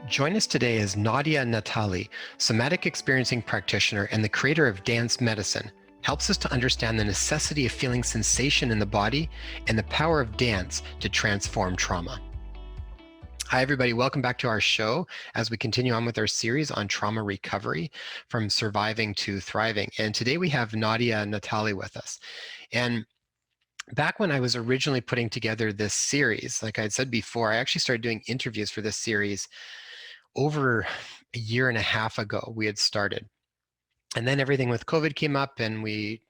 Join us today as Nadia Natali, somatic experiencing practitioner and the creator of DanceMedicine, helps us to understand the necessity of feeling sensation in the body and the power of dance to transform trauma. Hi, everybody. Welcome back to our show as we continue on with our series on trauma recovery from surviving to thriving. And today we have Nadia Natali with us. And back when I was originally putting together this series, like I had said before, I actually started doing interviews for this series over a year and a half ago. We had started. And then everything with COVID came up and we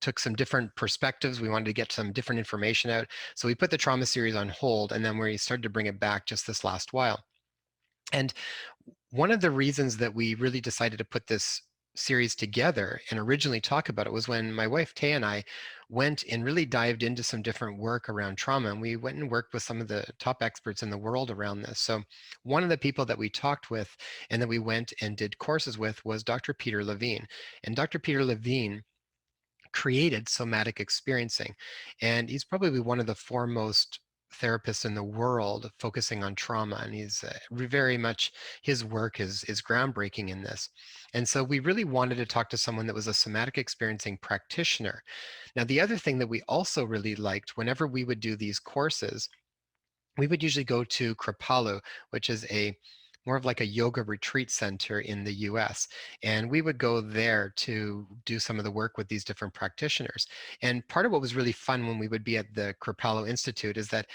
took some different perspectives. We wanted to get some different information out. So we put the trauma series on hold and then we started to bring it back just this last while. And one of the reasons that we really decided to put this series together and originally talk about it was when my wife Tay and I went and really dived into some different work around trauma, and we went and worked with some of the top experts in the world around this. So one of the people that we talked with and that we went and did courses with was Dr. Peter Levine. And Dr. Peter Levine created somatic experiencing, and he's probably one of the foremost therapists in the world focusing on trauma, and he's very much, his work is groundbreaking in this. And so we really wanted to talk to someone that was a somatic experiencing practitioner. Now, the other thing that we also really liked, whenever we would do these courses, we would usually go to Kripalu, which is a more of like a yoga retreat center in the US. And we would go there to do some of the work with these different practitioners. And part of what was really fun when we would be at the Kripalu Institute is that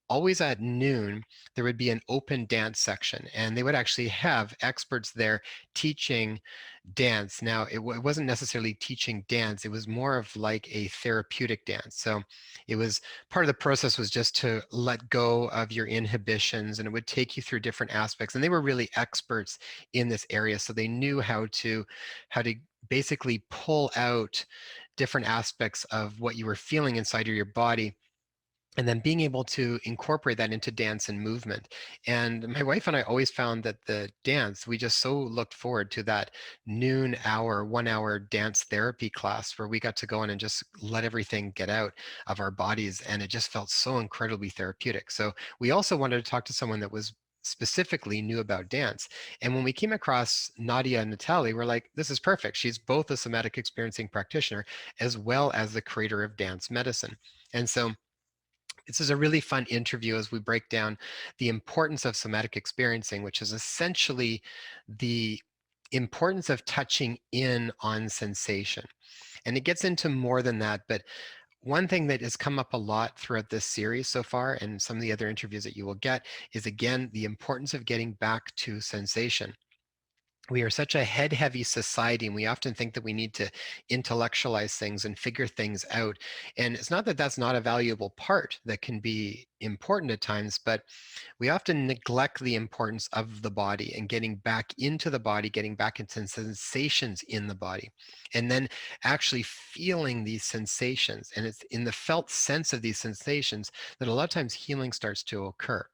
always at noon, there would be an open dance section, and they would actually have experts there teaching dance. Now, it wasn't necessarily teaching dance, it was more of like a therapeutic dance. So it was part of the process was just to let go of your inhibitions, and it would take you through different aspects. And they were really experts in this area. So they knew how to basically pull out different aspects of what you were feeling inside of your body, and then being able to incorporate that into dance and movement. And my wife and I always found that the dance, we just so looked forward to that noon hour, 1 hour dance therapy class where we got to go in and just let everything get out of our bodies. And it just felt so incredibly therapeutic. So we also wanted to talk to someone that was specifically knew about dance. And when we came across Nadia Natali, we're like, this is perfect. She's both a somatic experiencing practitioner as well as the creator of DanceMedicine. And so this is a really fun interview as we break down the importance of somatic experiencing, which is essentially the importance of touching in on sensation. And it gets into more than that, but one thing that has come up a lot throughout this series so far and some of the other interviews that you will get is, again, the importance of getting back to sensation. We are such a head heavy society, and we often think that we need to intellectualize things and figure things out. And it's not that that's not a valuable part that can be important at times, but we often neglect the importance of the body and getting back into the body, getting back into sensations in the body, and then actually feeling these sensations. And it's in the felt sense of these sensations that a lot of times healing starts to occur.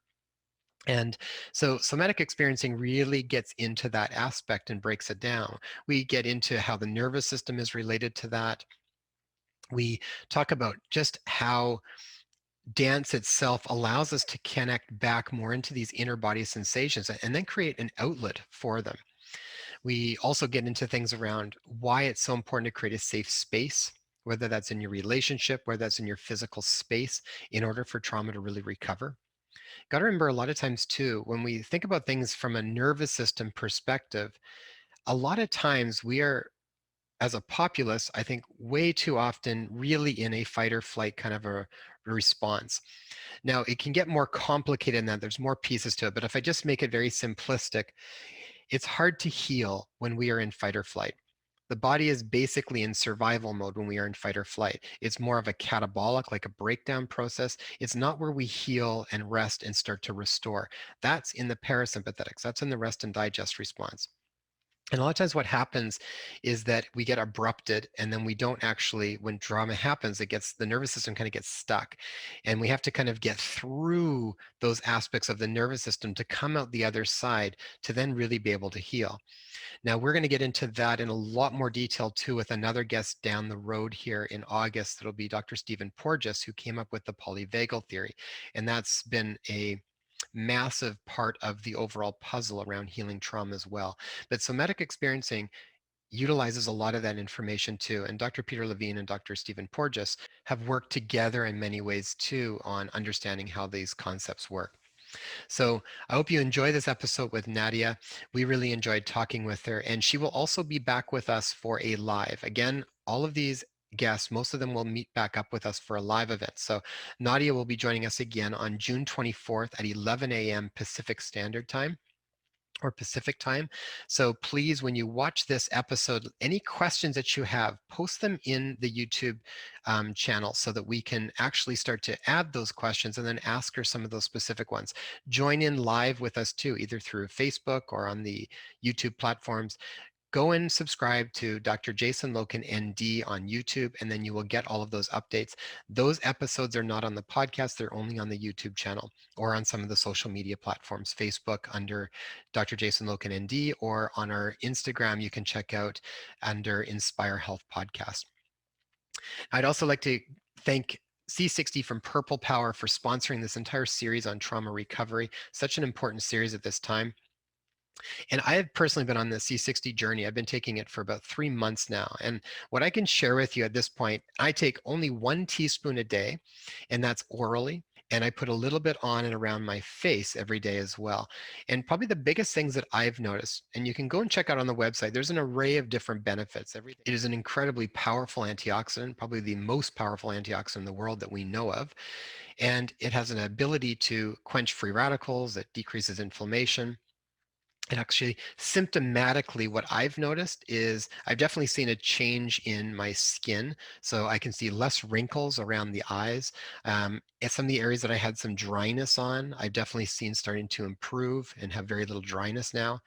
And so somatic experiencing really gets into that aspect and breaks it down. We get into how the nervous system is related to that. We talk about just how dance itself allows us to connect back more into these inner body sensations and then create an outlet for them. We also get into things around why it's so important to create a safe space, whether that's in your relationship, whether that's in your physical space, in order for trauma to really recover. Got to remember a lot of times too, when we think about things from a nervous system perspective, a lot of times we are, as a populace, I think way too often really in a fight or flight kind of a response. Now, it can get more complicated than that. There's more pieces to it. But if I just make it very simplistic, it's hard to heal when we are in fight or flight. The body is basically in survival mode when we are in fight or flight. It's more of a catabolic, like a breakdown process. It's not where we heal and rest and start to restore. That's in the parasympathetics. That's in the rest and digest response. And a lot of times what happens is that we get abrupted, and then we don't actually, when trauma happens, the nervous system kind of gets stuck. And we have to kind of get through those aspects of the nervous system to come out the other side to then really be able to heal. Now, we're going to get into that in a lot more detail too with another guest down the road here in August. That'll be Dr. Stephen Porges, who came up with the polyvagal theory. And that's been a massive part of the overall puzzle around healing trauma as well. But somatic experiencing utilizes a lot of that information too. And Dr. Peter Levine and Dr. Stephen Porges have worked together in many ways too on understanding how these concepts work. So I hope you enjoy this episode with Nadia. We really enjoyed talking with her, and she will also be back with us for a live. Again, all of these guests, most of them will meet back up with us for a live event. So Nadia will be joining us again on June 24th at 11 a.m. Pacific Standard Time or Pacific time. So please, when you watch this episode, any questions that you have, post them in the YouTube channel so that we can actually start to add those questions and then ask her some of those specific ones. Join in live with us too, either through Facebook or on the YouTube platforms. Go and subscribe to Dr. Jason Loken ND on YouTube, and then you will get all of those updates. Those episodes are not on the podcast, they're only on the YouTube channel or on some of the social media platforms, Facebook under Dr. Jason Loken ND, or on our Instagram, you can check out under Inspire Health Podcast. I'd also like to thank C60 from Purple Power for sponsoring this entire series on trauma recovery, such an important series at this time. And I have personally been on the C60 journey. I've been taking it for about 3 months now. And what I can share with you at this point, I take only 1 teaspoon a day, and that's orally. And I put a little bit on and around my face every day as well. And probably the biggest things that I've noticed, and you can go and check out on the website, there's an array of different benefits. It is an incredibly powerful antioxidant, probably the most powerful antioxidant in the world that we know of. And it has an ability to quench free radicals, it decreases inflammation. And actually, symptomatically, what I've noticed is I've definitely seen a change in my skin. So I can see less wrinkles around the eyes. And some of the areas that I had some dryness on, I've definitely seen starting to improve and have very little dryness now.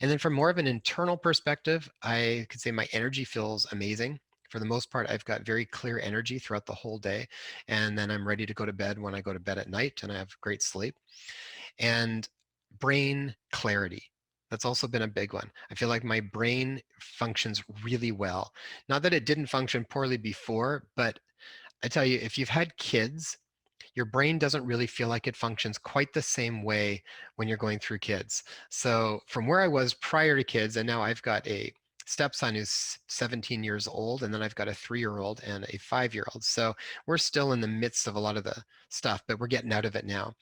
And then from more of an internal perspective, I could say my energy feels amazing. For the most part, I've got very clear energy throughout the whole day. And then I'm ready to go to bed when I go to bed at night, and I have great sleep. And brain clarity. That's also been a big one. I feel like my brain functions really well. Not that it didn't function poorly before, but I tell you, if you've had kids, your brain doesn't really feel like it functions quite the same way when you're going through kids. So from where I was prior to kids, and now I've got a stepson who's 17 years old, and then I've got a 3-year-old and a 5-year-old. So we're still in the midst of a lot of the stuff, but we're getting out of it now.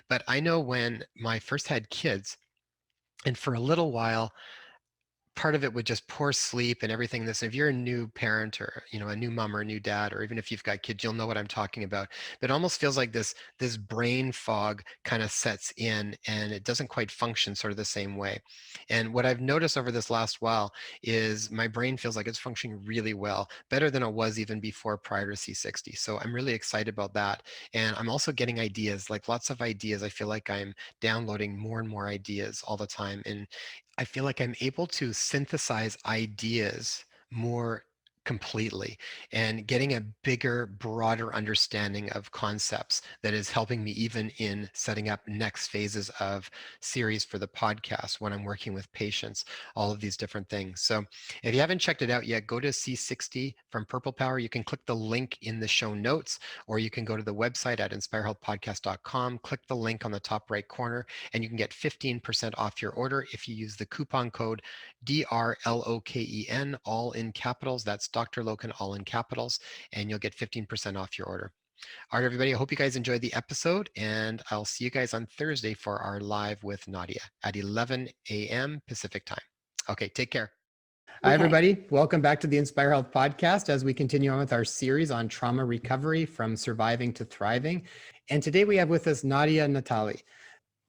But I know when I first had kids, and for a little while, part of it with just poor sleep and everything this, if you're a new parent or a new mom or a new dad, or even if you've got kids, you'll know what I'm talking about. But it almost feels like this brain fog kind of sets in, and it doesn't quite function sort of the same way. And what I've noticed over this last while is my brain feels like it's functioning really well, better than it was even before prior to C60. So I'm really excited about that. And I'm also getting ideas, like lots of ideas. I feel like I'm downloading more and more ideas all the time, and I feel like I'm able to synthesize ideas more completely and getting a bigger, broader understanding of concepts that is helping me even in setting up next phases of series for the podcast when I'm working with patients, all of these different things. So if you haven't checked it out yet, go to C60 from Purple Power. You can click the link in the show notes, or you can go to the website at inspirehealthpodcast.com, click the link on the top right corner, and you can get 15% off your order if you use the coupon code DRLOKEN, all in capitals. That's Dr. Loken, all in capitals, and you'll get 15% off your order. All right, everybody, I hope you guys enjoyed the episode, and I'll see you guys on Thursday for our live with Nadia at 11 a.m. Pacific time. Okay, take care. Hi, Okay. everybody. Welcome back to the Inspire Health podcast as we continue on with our series on trauma recovery from surviving to thriving. And today we have with us Nadia Natali.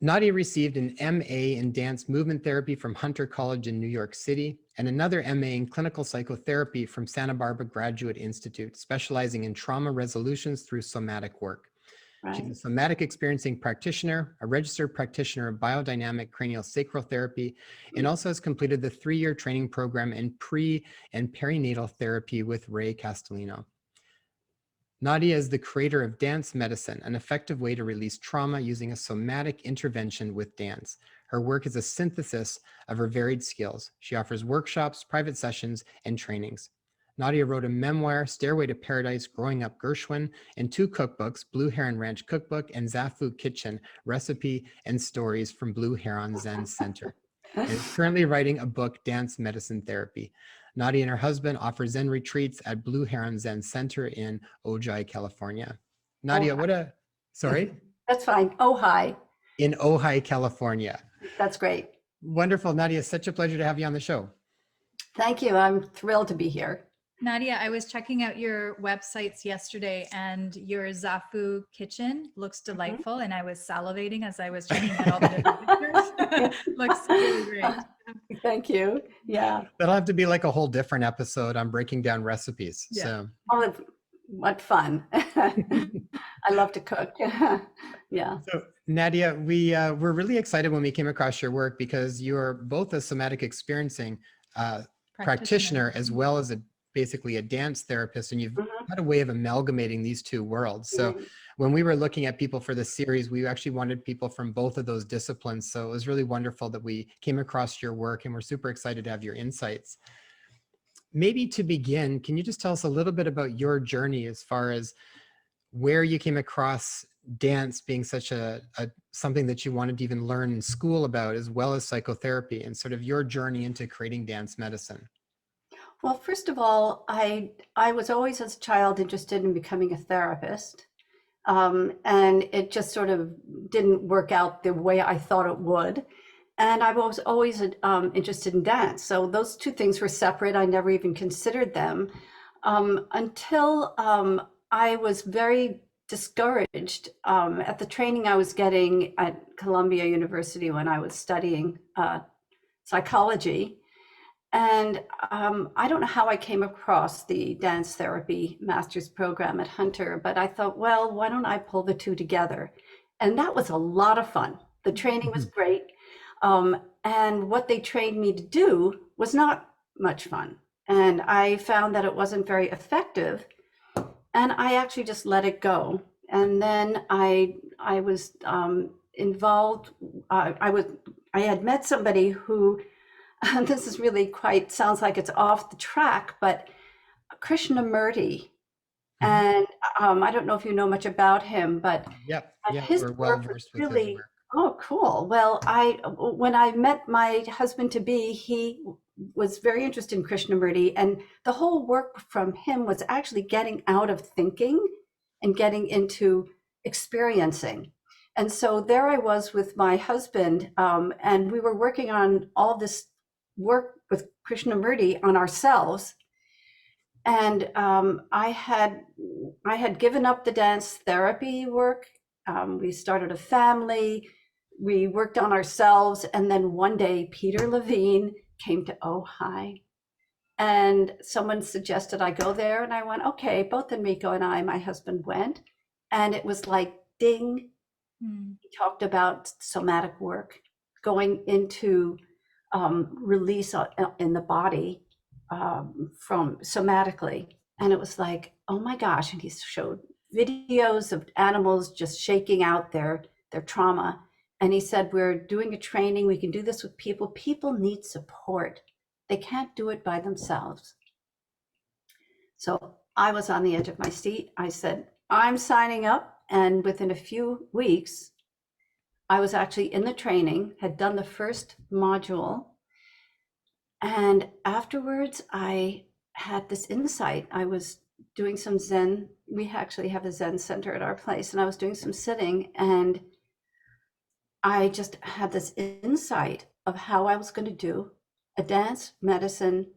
Nadia received an MA in dance movement therapy from Hunter College in New York City and another MA in clinical psychotherapy from Santa Barbara Graduate Institute, specializing in trauma resolutions through somatic work. She's a Right. somatic experiencing practitioner, a registered practitioner of biodynamic cranial sacral therapy, and also has completed the 3-year training program in pre and perinatal therapy with Ray Castellino. Nadia is the creator of DanceMedicine, an effective way to release trauma using a somatic intervention with dance. Her work is a synthesis of her varied skills. She offers workshops, private sessions, and trainings. Nadia wrote a memoir, Stairway to Paradise, Growing Up Gershwin, and 2 cookbooks, Blue Heron Ranch Cookbook and Zafu Kitchen, Recipe and Stories from Blue Heron Zen Center, and is currently writing a book, Dance Medicine Therapy. Nadia and her husband offer Zen retreats at Blue Heron Zen Center in Ojai, California. Nadia, sorry? That's fine. Oh, hi. In Ojai, California. That's great. Wonderful, Nadia. Such a pleasure to have you on the show. Thank you. I'm thrilled to be here. Nadia, I was checking out your websites yesterday and your Zafu kitchen looks delightful. And I was salivating as I was checking out all the different pictures. Looks really great. Thank you. Yeah. That'll have to be like a whole different episode on breaking down recipes. Yeah. So. Oh, what fun. I love to cook. Yeah. So Nadia, we were really excited when we came across your work because you're both a somatic experiencing practitioner as well as basically a dance therapist, and you've had a way of amalgamating these two worlds. So when we were looking at people for this series, we actually wanted people from both of those disciplines. So it was really wonderful that we came across your work, and we're super excited to have your insights. Maybe to begin, can you just tell us a little bit about your journey as far as where you came across dance being such a something that you wanted to even learn in school about, as well as psychotherapy, and sort of your journey into creating dance medicine? Well, first of all, I was always as a child interested in becoming a therapist. And it just sort of didn't work out the way I thought it would. And I was always interested in dance. So those two things were separate. I never even considered them until I was very discouraged at the training I was getting at Columbia University when I was studying psychology. And I don't know how I came across the dance therapy master's program at Hunter, but I thought, well, why don't I pull the two together? And that was a lot of fun. The training was great. And what they trained me to do was not much fun. And I found that it wasn't very effective. And I actually just let it go. And then I was involved. I had met somebody who, this is really sounds like it's off the track, but Krishnamurti. And I don't know if you know much about him, but his we're work well was versed with his really, work. oh, cool. Well, when I met my husband-to-be, he was very interested in Krishnamurti, and the whole work from him was actually getting out of thinking and getting into experiencing. And so there I was with my husband, and we were working on all this work with Krishnamurti on ourselves. And I had given up the dance therapy work. We started a family. We worked on ourselves. And then one day, Peter Levine came to Ojai. And someone suggested I go there. And I went, okay, both Enrico and I, my husband, went. And it was like, ding. He talked about somatic work, going into release in the body from somatically. And it was like, oh my gosh. And he showed videos of animals just shaking out their trauma. And he said, we're doing a training. We can do this with people. People need support. They can't do it by themselves. So I was on the edge of my seat. I said, I'm signing up. And within a few weeks, I was actually in the training, had done the first module. And afterwards, I had this insight. I was doing some Zen. We actually have a Zen center at our place. And I was doing some sitting. And I just had this insight of how I was going to do a dance medicine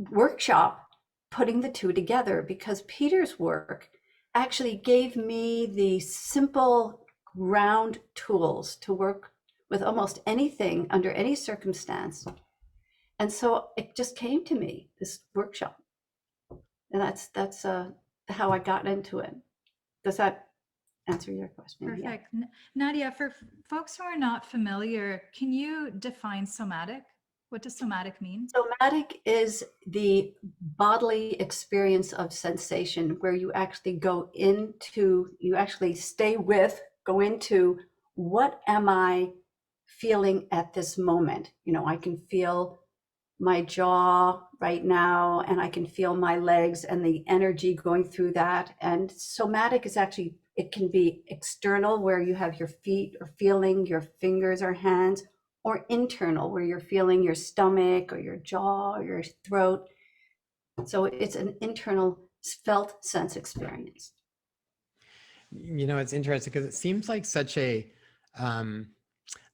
workshop, putting the two together, because Peter's work actually gave me the simple ground tools to work with almost anything under any circumstance. And so it just came to me, this workshop. And that's how I got into it. Does that answer your question? Perfect. Yeah. Nadia, for folks who are not familiar, can you define somatic? What does somatic mean? Somatic is the bodily experience of sensation, where you actually go into, you actually go into, what am I feeling at this moment? You know, I can feel my jaw right now, and I can feel my legs and the energy going through that. And somatic is actually, it can be external, where you have your feet or feeling your fingers or hands, or internal, where you're feeling your stomach or your jaw or your throat. So it's an internal felt sense experience. You know, it's interesting because it seems like such um,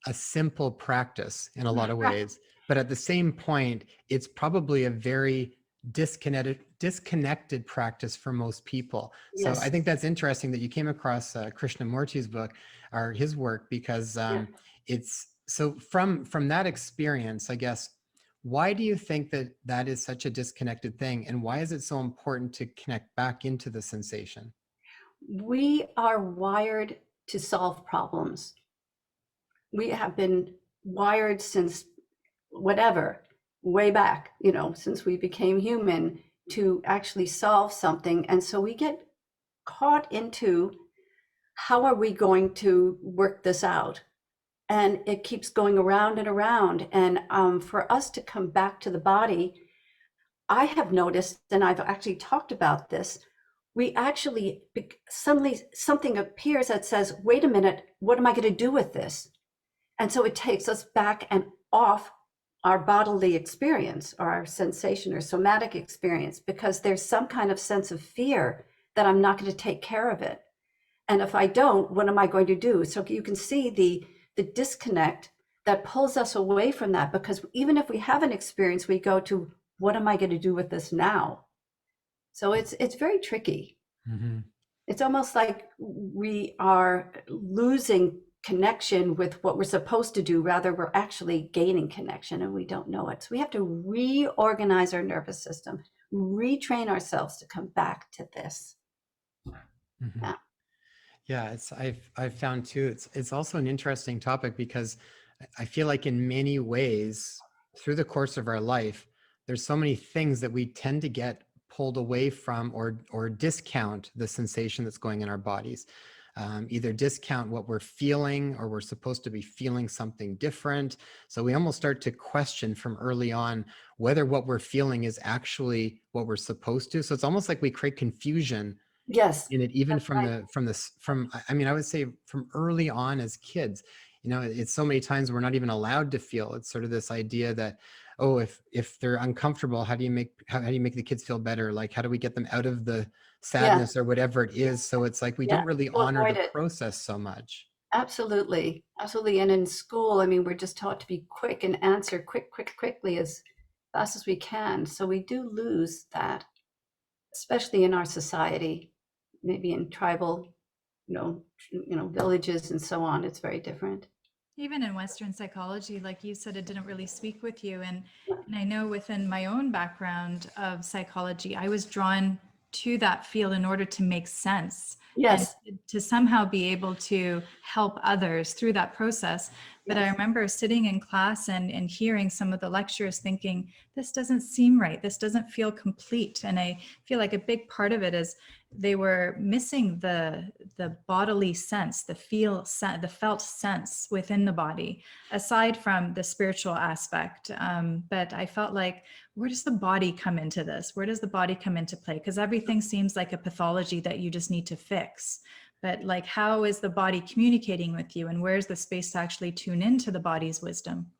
a simple practice in a lot of ways, but at the same point, it's probably a very disconnected practice for most people. So I Yes. think that's interesting that you came across Krishnamurti's book or his work, because Yeah. it's so from that experience, I guess. Why do you think that that is such a disconnected thing, and why is it so important to connect back into the sensation? We are wired to solve problems. We have been wired since whatever, way back, since we became human, to actually solve something. And so we get caught into, how are we going to work this out? And it keeps going around and around. And for us to come back to the body, I have noticed, and I've actually talked about this, we actually suddenly something appears that says, wait a minute, what am I going to do with this? And so it takes us back and off our bodily experience or our sensation or somatic experience, because there's some kind of sense of fear that I'm not going to take care of it. And if I don't, what am I going to do? So you can see the disconnect that pulls us away from that, because even if we have an experience, we go to, what am I going to do with this now? So it's very tricky. Mm-hmm. It's almost like we are losing connection with what we're supposed to do, rather we're actually gaining connection and we don't know it. So we have to reorganize our nervous system, retrain ourselves to come back to this. Mm-hmm. Yeah. Yeah, I've found too, it's also an interesting topic, because I feel like in many ways through the course of our life, there's so many things that we tend to get pulled away from, or discount the sensation that's going in our bodies. Either discount what we're feeling, or we're supposed to be feeling something different. So we almost start to question from early on whether what we're feeling is actually what we're supposed to. So it's almost like we create confusion Yes. in it, even That's right. I mean, I would say from early on as kids. It's so many times we're not even allowed to feel. It's sort of this idea that, oh, if they're uncomfortable, how do you make the kids feel better? Like, how do we get them out of the Yeah. sadness or whatever it is? So it's like we Yeah. don't really To honor avoid the it. process so much. Absolutely. Absolutely. And in school, I mean, we're just taught to be quick and answer quickly, as fast as we can. So we do lose that, especially in our society, maybe in tribal, villages and so on. It's very different. Even in Western psychology, like you said, it didn't really speak with you. And I know within my own background of psychology, I was drawn to that field in order to make sense and Yes. to somehow be able to help others through that process. But I Yes. remember sitting in class and hearing some of the lectures thinking, this doesn't seem right. This doesn't feel complete. And I feel like a big part of it is they were missing the bodily sense, the felt sense within the body, aside from the spiritual aspect. But I felt like, where does the body come into this? Where does the body come into play? Because everything seems like a pathology that you just need to fix. But like, how is the body communicating with you, and where's the space to actually tune into the body's wisdom?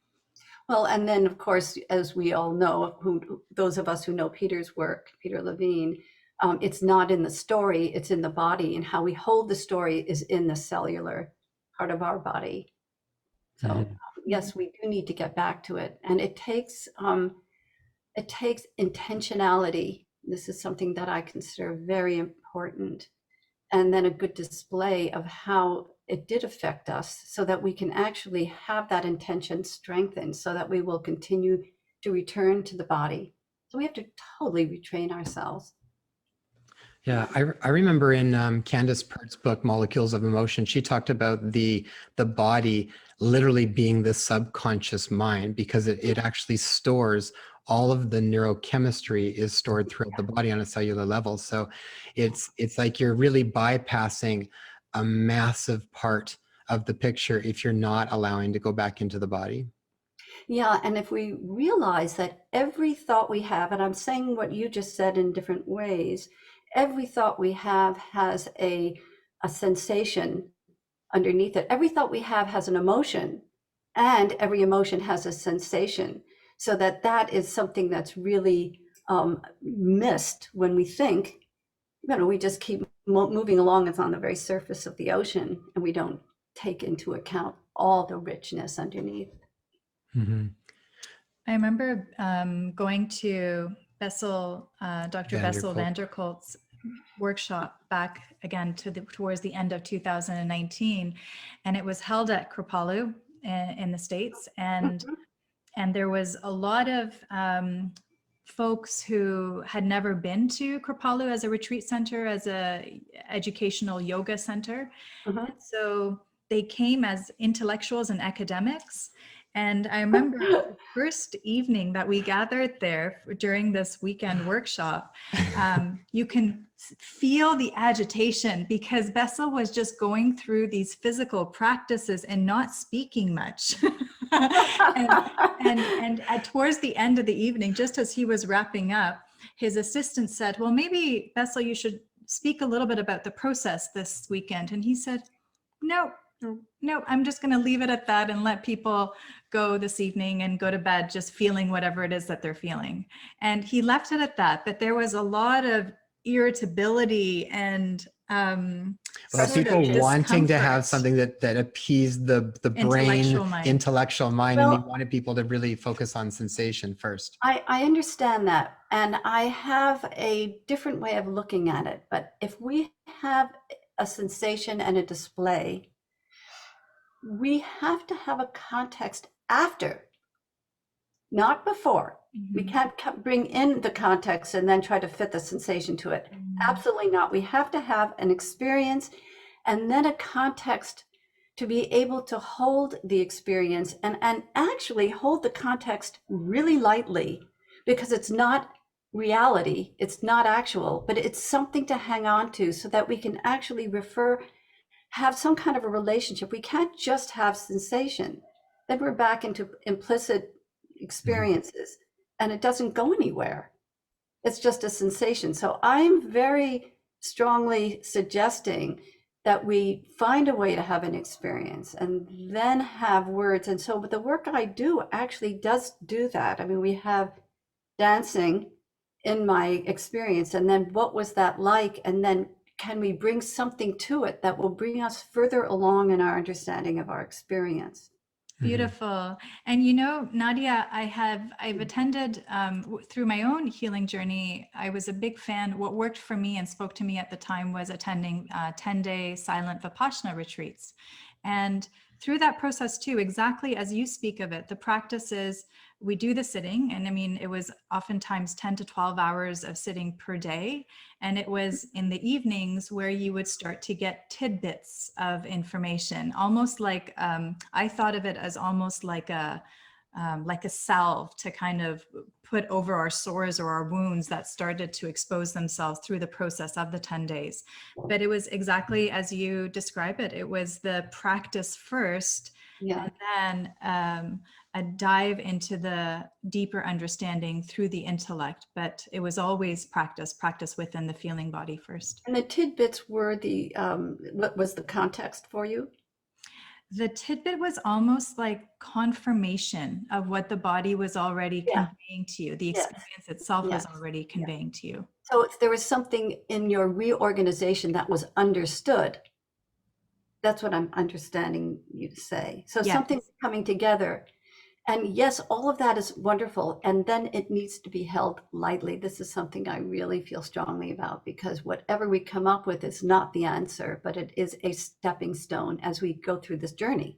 Well, and then of course, as we all know, those of us who know Peter's work, Peter Levine, it's not in the story, it's in the body, and how we hold the story is in the cellular part of our body. So Mhm. yes, we do need to get back to it, and it takes intentionality. This is something that I consider very important, and then a good display of how it did affect us, so that we can actually have that intention strengthened, so that we will continue to return to the body. So we have to totally retrain ourselves. Yeah, I remember in Candace Pert's book Molecules of Emotion, she talked about the body literally being the subconscious mind, because it actually stores all of the neurochemistry is stored throughout the body on a cellular level. So it's like you're really bypassing a massive part of the picture if you're not allowing to go back into the body. Yeah, and if we realize that every thought we have, and I'm saying what you just said in different ways, every thought we have has a sensation underneath it. Every thought we have has an emotion, and every emotion has a sensation. So that is something that's really missed when we think. We just keep moving along. It's on the very surface of the ocean, and we don't take into account all the richness underneath. Mm-hmm. I remember going to Dr. Bessel Vanderkolk. van der Kolk's workshop back again towards the end of 2019, and it was held at Kripalu in the States, and there was a lot of folks who had never been to Kripalu as a retreat center, as a educational yoga center. Mhm. So they came as intellectuals and academics. And I remember the first evening that we gathered there during this weekend workshop, you can feel the agitation because Bessel was just going through these physical practices and not speaking much. and towards the end of the evening, just as he was wrapping up, his assistant said, well, maybe Bessel, you should speak a little bit about the process this weekend. And he said, no, I'm just going to leave it at that and let people go this evening and go to bed just feeling whatever it is that they're feeling. And he left it at that. But there was a lot of irritability and people wanting to have discomfort. something that appeased the brain, intellectual mind, and he wanted people to really focus on sensation first. I understand that, and I have a different way of looking at it. But if we have a sensation and a display, we have to have a context after, not before. Mm-hmm. We can't bring in the context and then try to fit the sensation to it. Mm-hmm. Absolutely not. We have to have an experience and then a context to be able to hold the experience and actually hold the context really lightly, because it's not reality, it's not actual, but it's something to hang on to so that we can actually have some kind of a relationship. We can't just have sensation. Then we're back into implicit experiences, and it doesn't go anywhere. It's just a sensation. So I'm very strongly suggesting that we find a way to have an experience and then have words. And so the work I do actually does do that. I mean, we have dancing in my experience, and then what was that like? And then can we bring something to it that will bring us further along in our understanding of our experience? Beautiful. And Nadia, I've attended through my own healing journey. I was a big fan. What worked for me and spoke to me at the time was attending 10-day silent Vipassana retreats. And through that process too, exactly as you speak of it, the practice is we do the sitting. And I mean, it was oftentimes 10 to 12 hours of sitting per day. And it was in the evenings where you would start to get tidbits of information, almost like, I thought of it as almost like a salve to kind of put over our sores or our wounds that started to expose themselves through the process of the 10 days. But it was exactly as you describe it. It was the practice first, and then a dive into the deeper understanding through the intellect. But it was always practice within the feeling body first. And the tidbits were what was the context for you? The tidbit was almost like confirmation of what the body was already conveying to you. The experience itself was already conveying to you. So if there was something in your reorganization that was understood, that's what I'm understanding you to say. So something's coming together. And yes, all of that is wonderful. And then it needs to be held lightly. This is something I really feel strongly about, because whatever we come up with is not the answer, but it is a stepping stone as we go through this journey.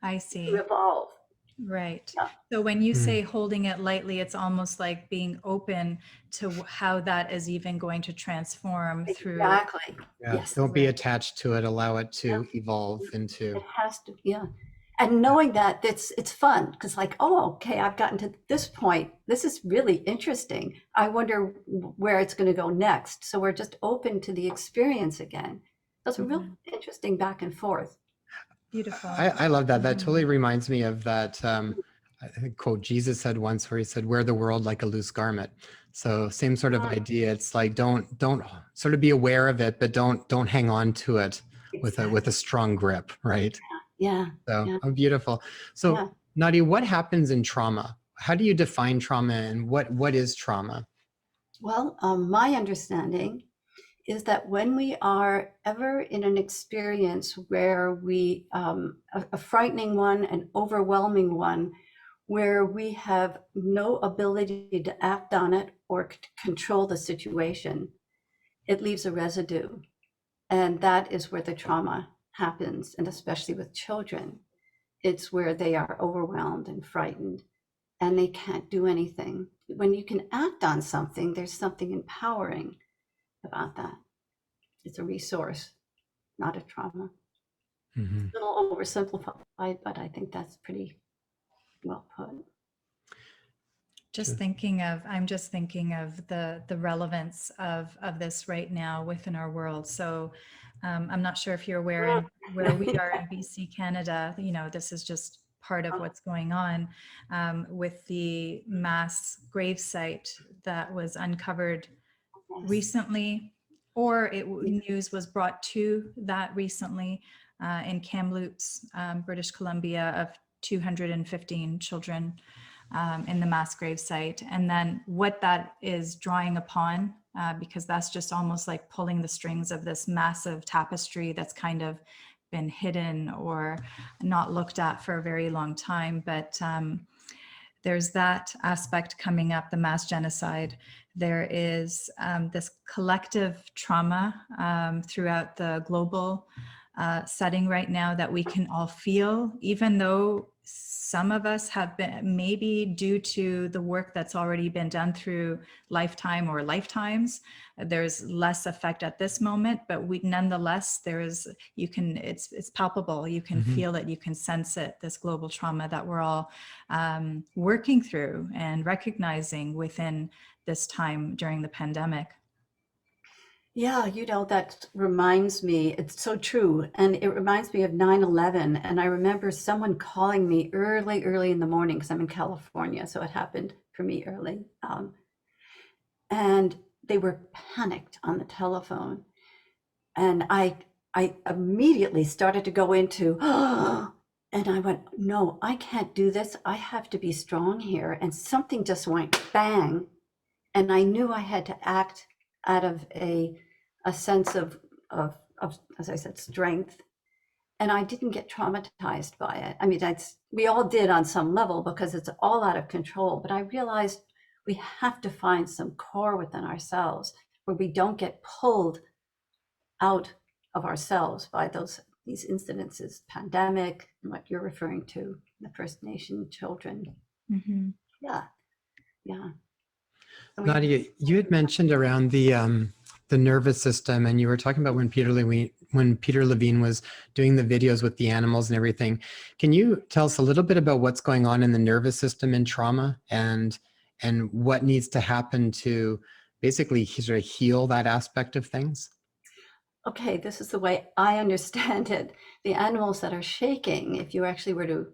I see. To evolve. Right. Yeah. So when you say holding it lightly, it's almost like being open to how that is even going to transform through. Exactly. Yeah. Yes. Don't be attached to it. Allow it to evolve into. It has to, And knowing that it's fun, because like, oh, okay, I've gotten to this point. This is really interesting. I wonder where it's going to go next. So we're just open to the experience again. That's a real interesting back and forth. Beautiful. I love that. That totally reminds me of that I think quote Jesus said once where he said, wear the world like a loose garment. So same sort of idea. It's like, don't sort of be aware of it, but don't hang on to it with Exactly. a strong grip, right? Yeah. So, Yeah. oh, beautiful. So Yeah. Nadia, what happens in trauma? How do you define trauma, and what is trauma? Well, my understanding is that when we are ever in an experience where a frightening one, an overwhelming one, where we have no ability to act on it or control the situation, it leaves a residue. And that is where the trauma happens, and especially with children. It's where they are overwhelmed and frightened and they can't do anything. When you can act on something, there's something empowering about that. It's a resource, not a trauma. Mm-hmm. A little oversimplified, but I think that's pretty well put. I'm just thinking of the relevance of this right now within our world. So I'm not sure if you're aware, in where we are in BC, Canada, this is just part of what's going on with the mass gravesite that was uncovered recently, or news was brought to that recently in Kamloops, British Columbia, of 215 children in the mass grave site. And then what that is drawing upon, because that's just almost like pulling the strings of this massive tapestry that's kind of been hidden or not looked at for a very long time. But there's that aspect coming up, the mass genocide. There is this collective trauma throughout the global setting right now that we can all feel, even though some of us have been, maybe due to the work that's already been done through lifetime or lifetimes, there's less effect at this moment, but we nonetheless, it's palpable. You can feel it, you can sense it, this global trauma that we're all working through and recognizing within this time during the pandemic. Yeah, that reminds me, it's so true. And it reminds me of 9/11. And I remember someone calling me early in the morning, because I'm in California. So it happened for me early. And they were panicked on the telephone. And I immediately started to go into, and I went, no, I can't do this. I have to be strong here. And something just went bang. And I knew I had to act out of a sense of, as I said, strength. And I didn't get traumatized by it. I mean, we all did on some level because it's all out of control. But I realized we have to find some core within ourselves where we don't get pulled out of ourselves by these incidences, pandemic, and what you're referring to, the First Nation children. Mm-hmm. Yeah. Nadia, you had mentioned around the nervous system, and you were talking about when Peter Levine was doing the videos with the animals and everything. Can you tell us a little bit about what's going on in the nervous system in trauma, and what needs to happen to basically sort of heal that aspect of things? Okay, this is the way I understand it. The animals that are shaking, if you actually were to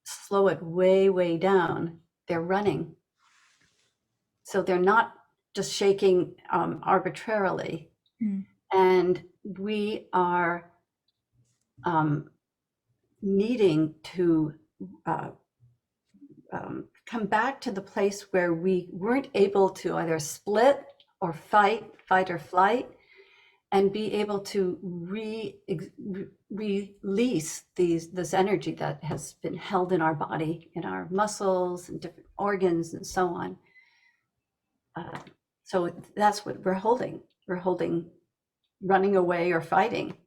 slow it way down, they're running. So they're not just shaking arbitrarily. And we are needing to come back to the place where we weren't able to either split or fight or flight, and be able to release this energy that has been held in our body, in our muscles and different organs and so on. So that's what we're holding. We're holding running away or fighting.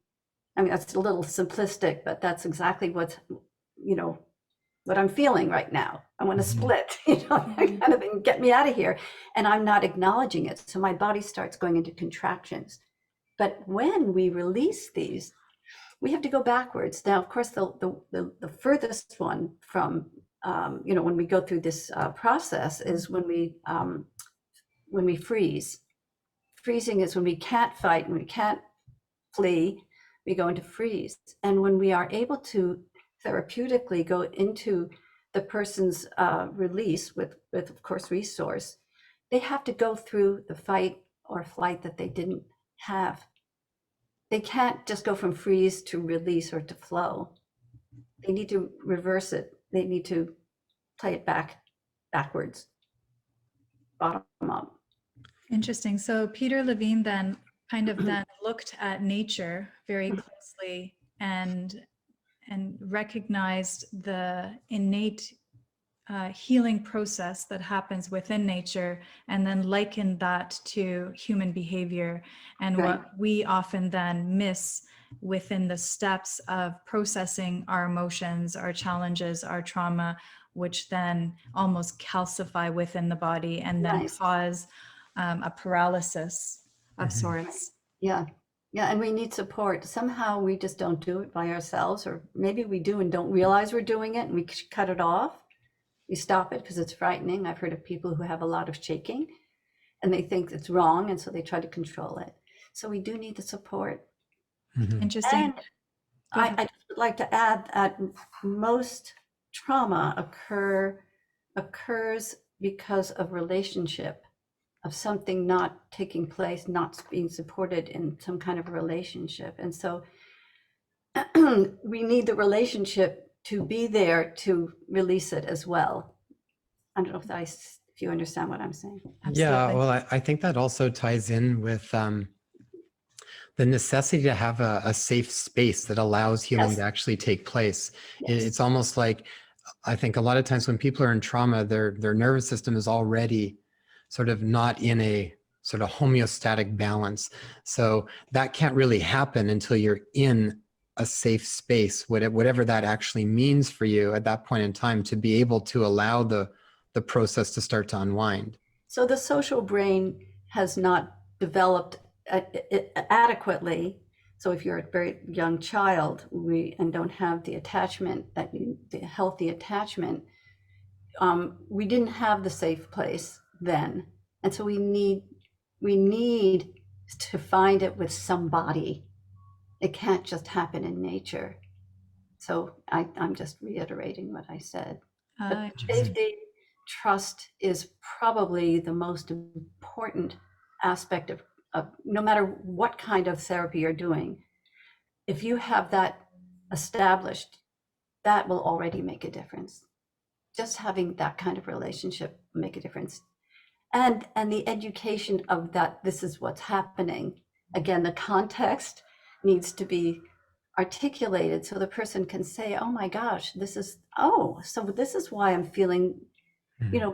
I mean, that's a little simplistic, but that's exactly what I'm feeling right now. I want to split, that kind of thing, get me out of here. And I'm not acknowledging it. So my body starts going into contractions. But when we release these, we have to go backwards. Now, of course, the furthest one from, when we go through this process is when we freeze. Freezing is when we can't fight and we can't flee, we go into freeze. And when we are able to therapeutically go into the person's release with of course resource, they have to go through the fight or flight that they didn't have. They can't just go from freeze to release or to flow. They need to reverse it. They need to play it backwards, bottom up. Interesting. So Peter Levine then kind of then looked at nature very closely and recognized the innate healing process that happens within nature, and then likened that to human behavior and Right. what we often then miss within the steps of processing our emotions, our challenges, our trauma, which then almost calcify within the body and then Nice. cause a paralysis of Mhm. sorts. Yeah. Yeah. And we need support. Somehow we just don't do it by ourselves, or maybe we do and don't realize we're doing it and we cut it off. We stop it because it's frightening. I've heard of people who have a lot of shaking and they think it's wrong, and so they try to control it. So we do need the support. Mhm. Interesting. And Go ahead. I just would like to add that most trauma occurs because of relationship, of something not taking place, not being supported in some kind of relationship. And so we need the relationship to be there to release it as well. I don't know if you understand what I'm saying. Yeah, Absolutely. well, I think that also ties in with the necessity to have a safe space that allows healing Yes. to actually take place. Yes. It's almost like, I think a lot of times when people are in trauma, their nervous system is already sort of not in a sort of homeostatic balance. So that can't really happen until you're in a safe space, whatever that actually means for you at that point in time, to be able to allow the process to start to unwind. So the social brain has not developed adequately. So if you're a very young child, and don't have the attachment the healthy attachment, we didn't have the safe place then, and so we need to find it with somebody. It can't just happen in nature. So I'm just reiterating what I said. But Interesting. safety, trust is probably the most important aspect of no matter what kind of therapy you're doing. If you have that established, that will already make a difference. Just having that kind of relationship will make a difference. And the education of that, this is what's happening. Again, the context needs to be articulated so the person can say, oh my gosh, so this is why I'm feeling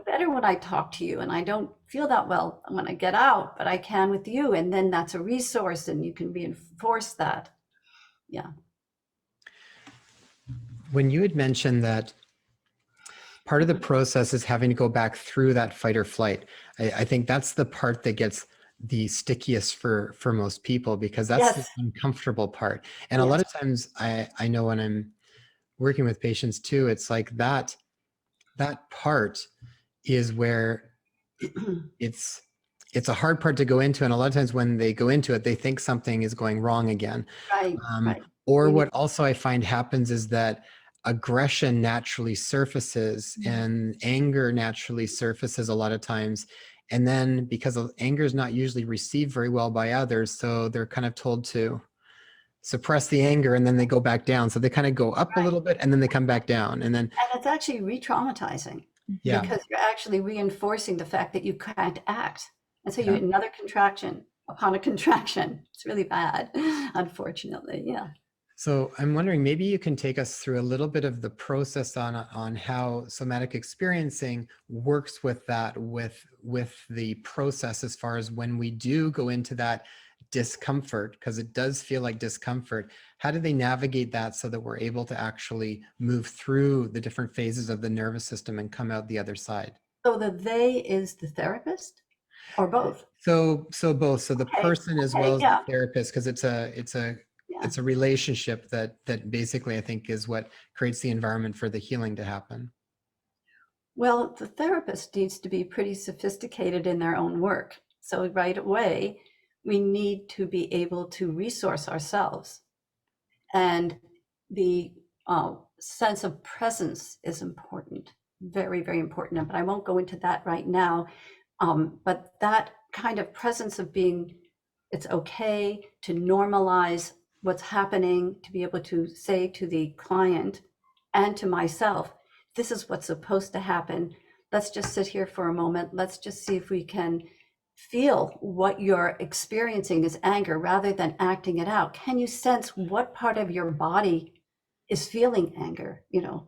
better when I talk to you, and I don't feel that well when I get out, but I can with you. And then that's a resource and you can reinforce that. Yeah. When you had mentioned that part of the process is having to go back through that fight or flight, I think that's the part that gets the stickiest for most people, because that's the Yes. uncomfortable part. And a lot Yes. of times I know when I'm working with patients too, it's like that part is where it's a hard part to go into. And a lot of times when they go into it, they think something is going wrong again. Right. Right. Or You what need- also I find happens is that aggression naturally surfaces and anger naturally surfaces a lot of times. And then because anger is not usually received very well by others, so they're kind of told to suppress the anger, and then they go back down. So they kind of go up a little bit and then they come back down. And then, And it's actually re-traumatizing yeah. because you're actually reinforcing the fact that you can't act. And so you Yeah. another contraction upon a contraction. It's really bad, unfortunately. Yeah. So I'm wondering, maybe you can take us through a little bit of the process on how somatic experiencing works with that, with the process, as far as when we do go into that discomfort, because it does feel like discomfort. How do they navigate that so that we're able to actually move through the different phases of the nervous system and come out the other side? So the they is the therapist or both? So both. So the Okay. person as Okay. well as Yeah. the therapist, because it's a Yeah. relationship that basically I think is what creates the environment for the healing to happen. Well, the therapist needs to be pretty sophisticated in their own work. So right away, we need to be able to resource ourselves. And the sense of presence is important, very, very important. But I won't go into that right now. But that kind of presence of being, it's okay to normalize what's happening, to be able to say to the client and to myself, this is what's supposed to happen. Let's just sit here for a moment. Let's just see if we can feel what you're experiencing is anger rather than acting it out. Can you sense what part of your body is feeling anger?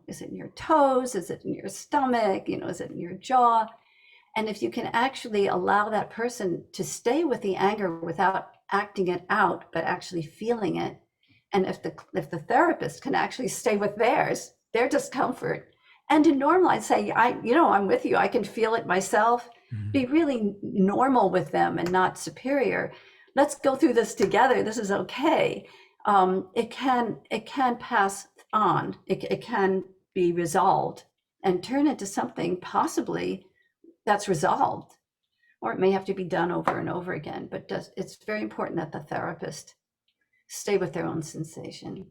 Is it in your toes? Is it in your stomach? Is it in your jaw? And if you can actually allow that person to stay with the anger without acting it out, but actually feeling it, and if the therapist can actually stay with their discomfort, and to normalize, say, I'm with you, I can feel it myself, be really normal with them and not superior. Let's go through this together. This is okay. It can pass on. It can be resolved and turn into something possibly that's resolved, or it may have to be done over and over again. But it's very important that the therapist stay with their own sensation.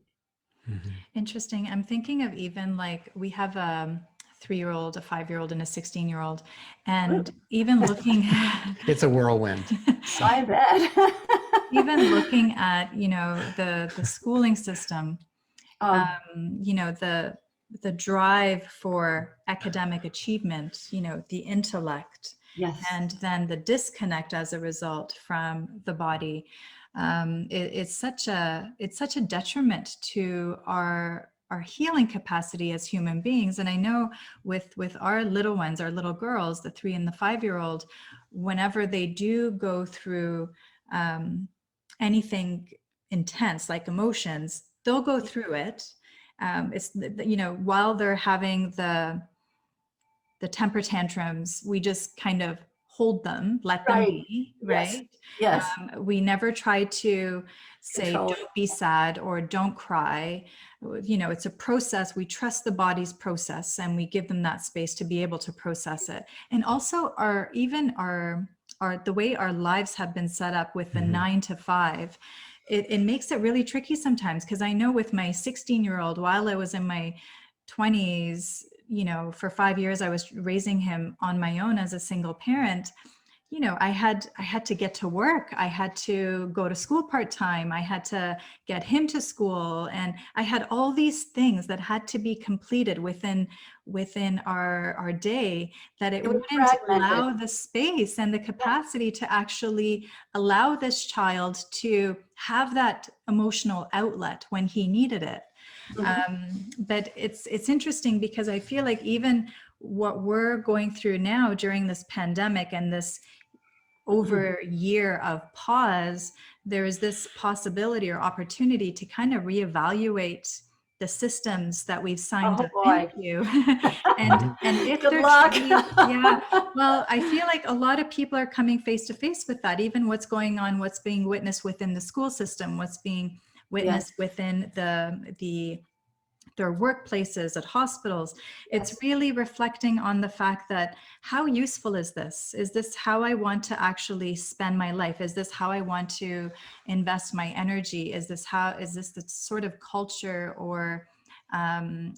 Interesting. I'm thinking of even like we have a 3-year-old, a 5-year-old, and a 16-year-old, and even looking It's a whirlwind. I bet. even looking at the schooling system, the drive for academic achievement, the intellect, Yes. and then the disconnect as a result from the body. It's such a detriment to our healing capacity as human beings. And I know with our little ones, our little girls, the 3 and the 5-year-old, whenever they do go through anything intense like emotions, they'll go through it. It's while they're having the temper tantrums, we just kind of hold them, let them be, right? Yes. We never try to say, Control. don't be sad or don't cry. It's a process. We trust the body's process and we give them that space to be able to process it. And also the way our lives have been set up with the 9 to 5, it makes it really tricky sometimes. Because I know with my 16-year-old, while I was in my 20s, for 5 years, I was raising him on my own as a single parent. I had to get to work. I had to go to school part-time. I had to get him to school. And I had all these things that had to be completed within our day, that it wouldn't allow the space and the capacity to actually allow this child to have that emotional outlet when he needed it. But it's interesting because I feel like even what we're going through now during this pandemic and this over year of pause, there is this possibility or opportunity to kind of reevaluate the systems that we've signed up into. and if Good they're luck. well, I feel like a lot of people are coming face to face with that, even what's going on, what's being witnessed within the school system, what's being witnessed within their workplaces, at hospitals. It's really reflecting on the fact that how useful is this? Is this how I want to actually spend my life? Is this how I want to invest my energy? Is this the sort of culture or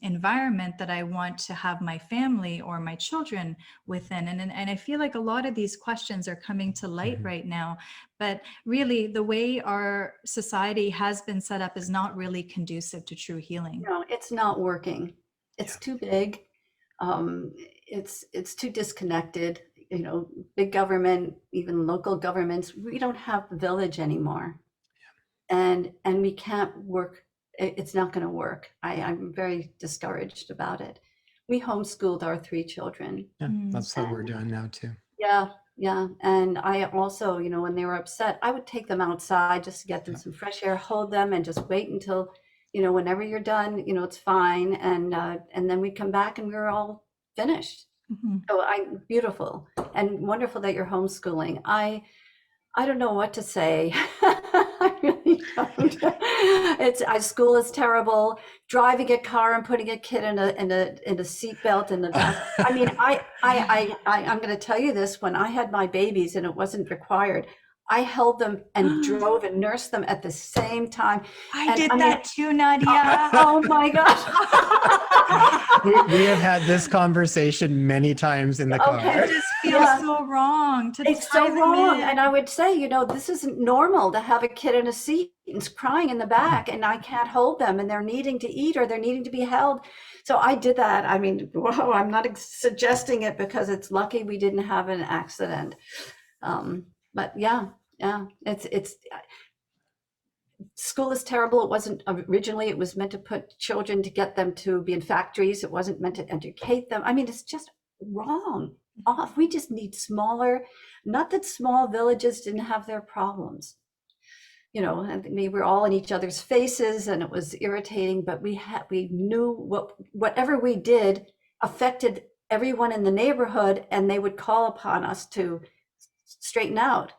environment that I want to have my family or my children within? And I feel like a lot of these questions are coming to light right now, but really the way our society has been set up is not really conducive to true healing. No, it's not working. It's too big. It's too disconnected. Big government, even local governments, we don't have the village anymore. And we can't work. It's not going to work. I'm very discouraged about it. We homeschooled our 3 children. Yeah, that's what we're doing now too. Yeah. And I also, when they were upset, I would take them outside just to get them some fresh air, hold them, and just wait until, whenever you're done, it's fine. And then we'd come back and we were all finished. So beautiful and wonderful that you're homeschooling. I don't know what to say. I really don't. School is terrible. Driving a car and putting a kid in a seatbelt in the back. I mean, I'm going to tell you this. When I had my babies and it wasn't required, I held them and drove and nursed them at the same time. I And did I mean, that too, Nadia. oh my gosh. We have had this conversation many times in the Okay. car. It just feels Yeah. so wrong to It's tie so them wrong. in. And I would say, you know, this isn't normal to have a kid in a seat and crying in the back and I can't hold them and they're needing to eat or they're needing to be held. So I did that. I mean, whoa, I'm not suggesting it because it's lucky we didn't have an accident. But yeah, it's school is terrible. It wasn't originally, it was meant to put children to get them to be in factories. It wasn't meant to educate them. I mean, it's just wrong. Off. We just need smaller, not that small villages didn't have their problems. You know, and we were all in each other's faces and it was irritating, but we knew whatever we did affected everyone in the neighborhood and they would call upon us to straighten out.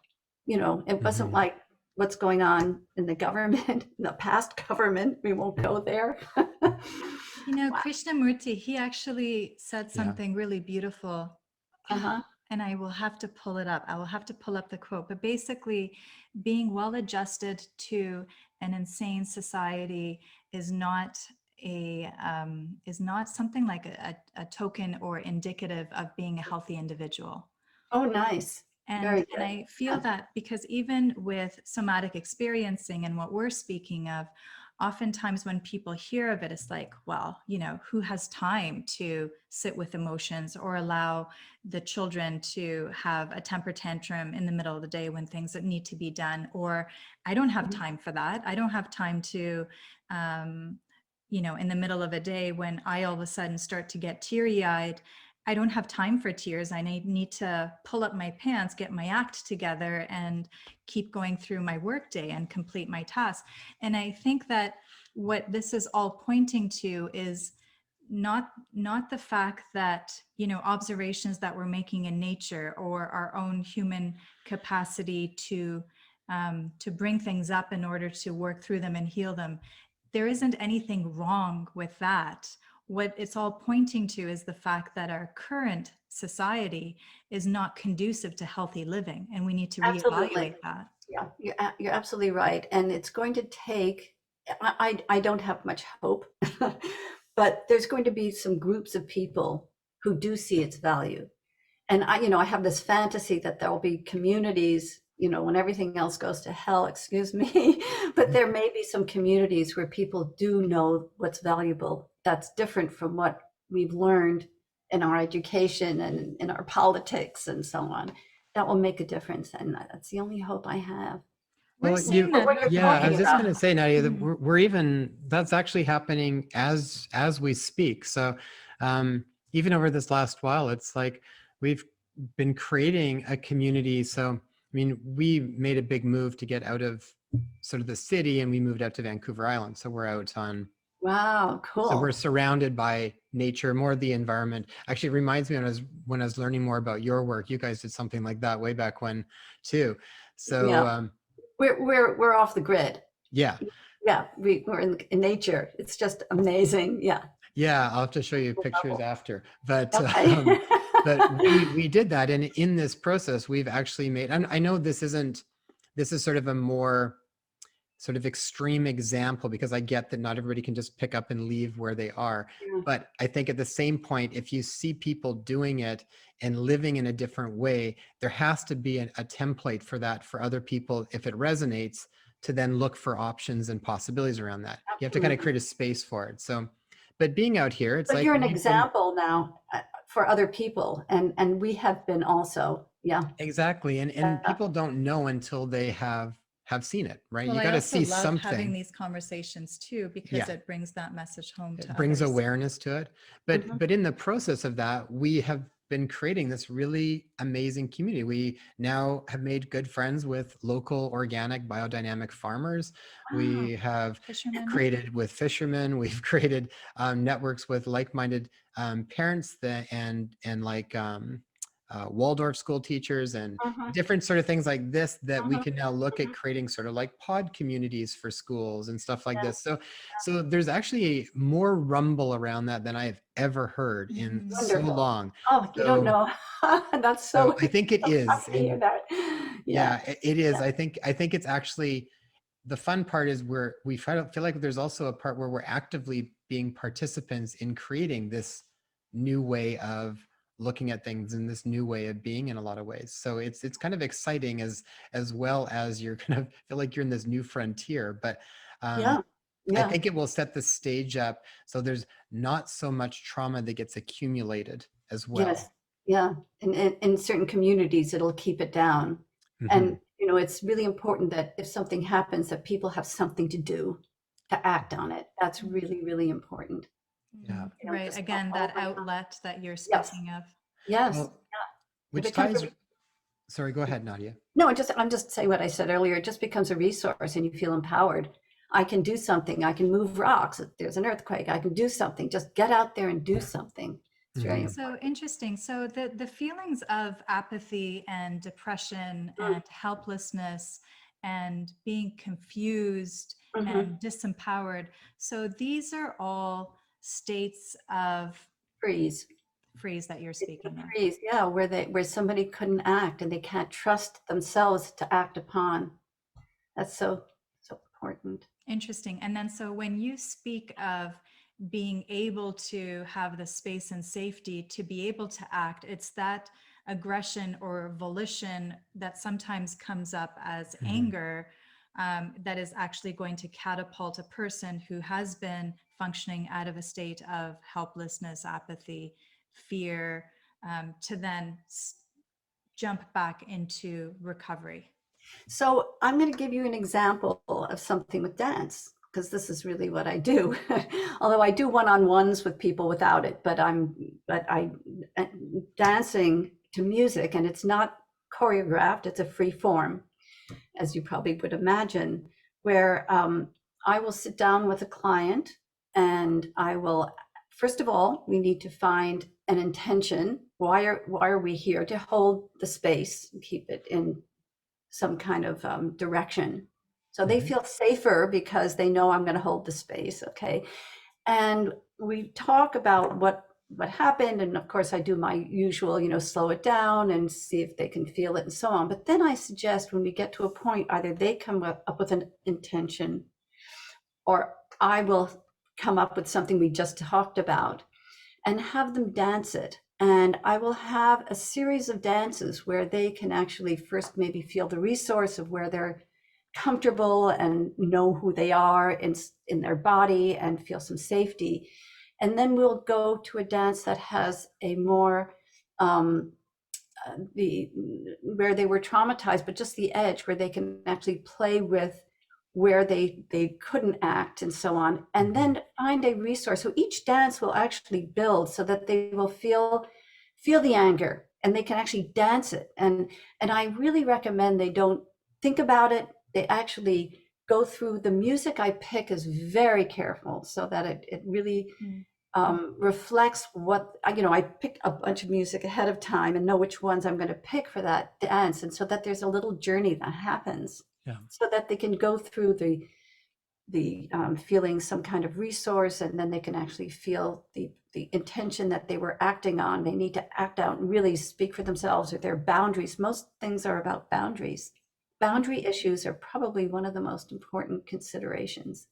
You know, it wasn't Mhm. like what's going on in the government, in the past government. We won't go there. You know, Wow. Krishnamurti, he actually said Yeah. something really beautiful. Uh-huh. And I will have to pull it up. I will have to pull up the quote. But basically, being well adjusted to an insane society is not is not something like a token or indicative of being a healthy individual. Oh, nice. Very And good. I feel that because even with somatic experiencing and what we're speaking of, oftentimes when people hear of it, it's like, well, you know, who has time to sit with emotions or allow the children to have a temper tantrum in the middle of the day when things that need to be done? Or I don't have time for that. I don't have time to, you know, in the middle of a day when I all of a sudden start to get teary-eyed, I don't have time for tears. I need to pull up my pants, get my act together, and keep going through my workday and complete my task. And I think that what this is all pointing to is not the fact that, you know, observations that we're making in nature or our own human capacity to bring things up in order to work through them and heal them. There isn't anything wrong with that. What it's all pointing to is the fact that our current society is not conducive to healthy living, and we need to Absolutely. reevaluate that. Yeah, you're absolutely right. And it's going to take, I don't have much hope, but there's going to be some groups of people who do see its value. And I, you know, I have this fantasy that there'll be communities, you know, when everything else goes to hell, excuse me, but there may be some communities where people do know what's valuable. That's different from what we've learned in our education and in our politics and so on. That will make a difference. And that's the only hope I have. We're Well, seeing But that. what you're yeah, I talking was just about. going to say, Nadia, that Mhm. we're even, that's actually happening as we speak. So even over this last while, it's like we've been creating a community. So, I mean, we made a big move to get out of sort of the city and we moved out to Vancouver Island. So we're out on, Wow, so we're cool. surrounded by nature, more of the environment. Actually, it reminds me when I was learning more about your work, you guys did something like that way back when too. So Yeah, we're off the grid. yeah. Yeah, we're in nature. It's just amazing. Yeah. Yeah, I'll have to show you pictures after. But Okay. but we did that, and in this process, we've actually made. And I know this isn't. This is sort of a more sort of extreme example because I get that not everybody can just pick up and leave where they are. Yeah, But I think at the same point, if you see people doing it and living in a different way, there has to be a template for that for other people if it resonates to then look for options and possibilities around that. You have to kind of absolutely. create a space for it. So, but being out here, it's But like you're an we've been example now for other people, and we have been also. Yeah. exactly, and people don't know until they have seen it, right? Well, You I got to also see love having something. these conversations too, because Yeah. it brings that message home It to brings others. awareness to it. Mhm. But in the process of that, we have been creating this really amazing community. We now have made good friends with local organic biodynamic farmers. Wow. We have Fishermen. created with fishermen. We've created networks with like-minded parents that and like Waldorf school teachers and Mhm, different sort of things like this, that we mhm, can now look at mhm. creating sort of like pod communities for schools and stuff like Yeah, this. So there's actually more rumble around that than I've ever heard in Mhm. so wonderful. long. Oh, you don't So know. That's so so, I think it so is. happy to hear And that. Yeah, yeah, it is. yeah, I think it's actually, the fun part is where we feel like there's also a part where we're actively being participants in creating this new way of looking at things and this new way of being in a lot of ways. So it's kind of exciting, as well as you're kind of feel like you're in this new frontier. But um, yeah, I yeah. think it will set the stage up so there's not so much trauma that gets accumulated as Yes, well. yeah. In certain communities, it'll keep it down. Hmm. And, you know, it's really important that if something happens, that people have something to do to act on it. That's really, really important. Yeah. You know, Right. just not Again, that holding on. outlet that you're Yes, speaking of. yes. Well, It which becomes ties, a, sorry, go ahead, Nadia. no, I'm just saying what I said earlier. It just becomes a resource and you feel empowered. I can do something. I can move rocks. If there's an earthquake, I can do something. Just get out there and do something. It's very Hmm. So important. interesting. So the feelings of apathy and depression Mm, and helplessness and being confused mhm. and disempowered. So these are all states of Freeze. freeze that you're It's the speaking of. freeze, yeah, where somebody couldn't act and they can't trust themselves to act upon. That's so, so important. Interesting. And then, so when you speak of being able to have the space and safety to be able to act, it's that aggression or volition that sometimes comes up as Hmm. anger, that is actually going to catapult a person who has been functioning out of a state of helplessness, apathy, fear, to then jump back into recovery. So I'm going to give you an example of something with dance, because this is really what I do. Although I do one-on-ones with people without it, but I dancing to music, and it's not choreographed, it's a free form, as you probably would imagine, where I will sit down with a client and I will, first of all, we need to find an intention. Why are we here? To hold the space, keep it in some kind of direction. So they Hmm. feel safer because they know I'm going to hold the space. Okay. And we talk about what happened, and of course I do my usual, slow it down and see if they can feel it and so on. But then I suggest, when we get to a point, either they come up with an intention, or I will come up with something we just talked about, and have them dance it. And I will have a series of dances where they can actually first maybe feel the resource of where they're comfortable and know who they are in their body and feel some safety. And then we'll go to a dance that has a more um, the where they were traumatized, but just the edge where they can actually play with where they couldn't act and so on, and Hmm. then find a resource. So each dance will actually build so that they will feel the anger and they can actually dance it. And I really recommend they don't think about it. They actually go through the music I pick is very careful so that it really Mm. reflects what I pick a bunch of music ahead of time and know which ones I'm going to pick for that dance, and so that there's a little journey that happens, Yeah. so that they can go through the feeling some kind of resource, and then they can actually feel the intention that they were acting on. They need to act out and really speak for themselves or their boundaries. Most things are about boundaries. Boundary issues are probably one of the most important considerations,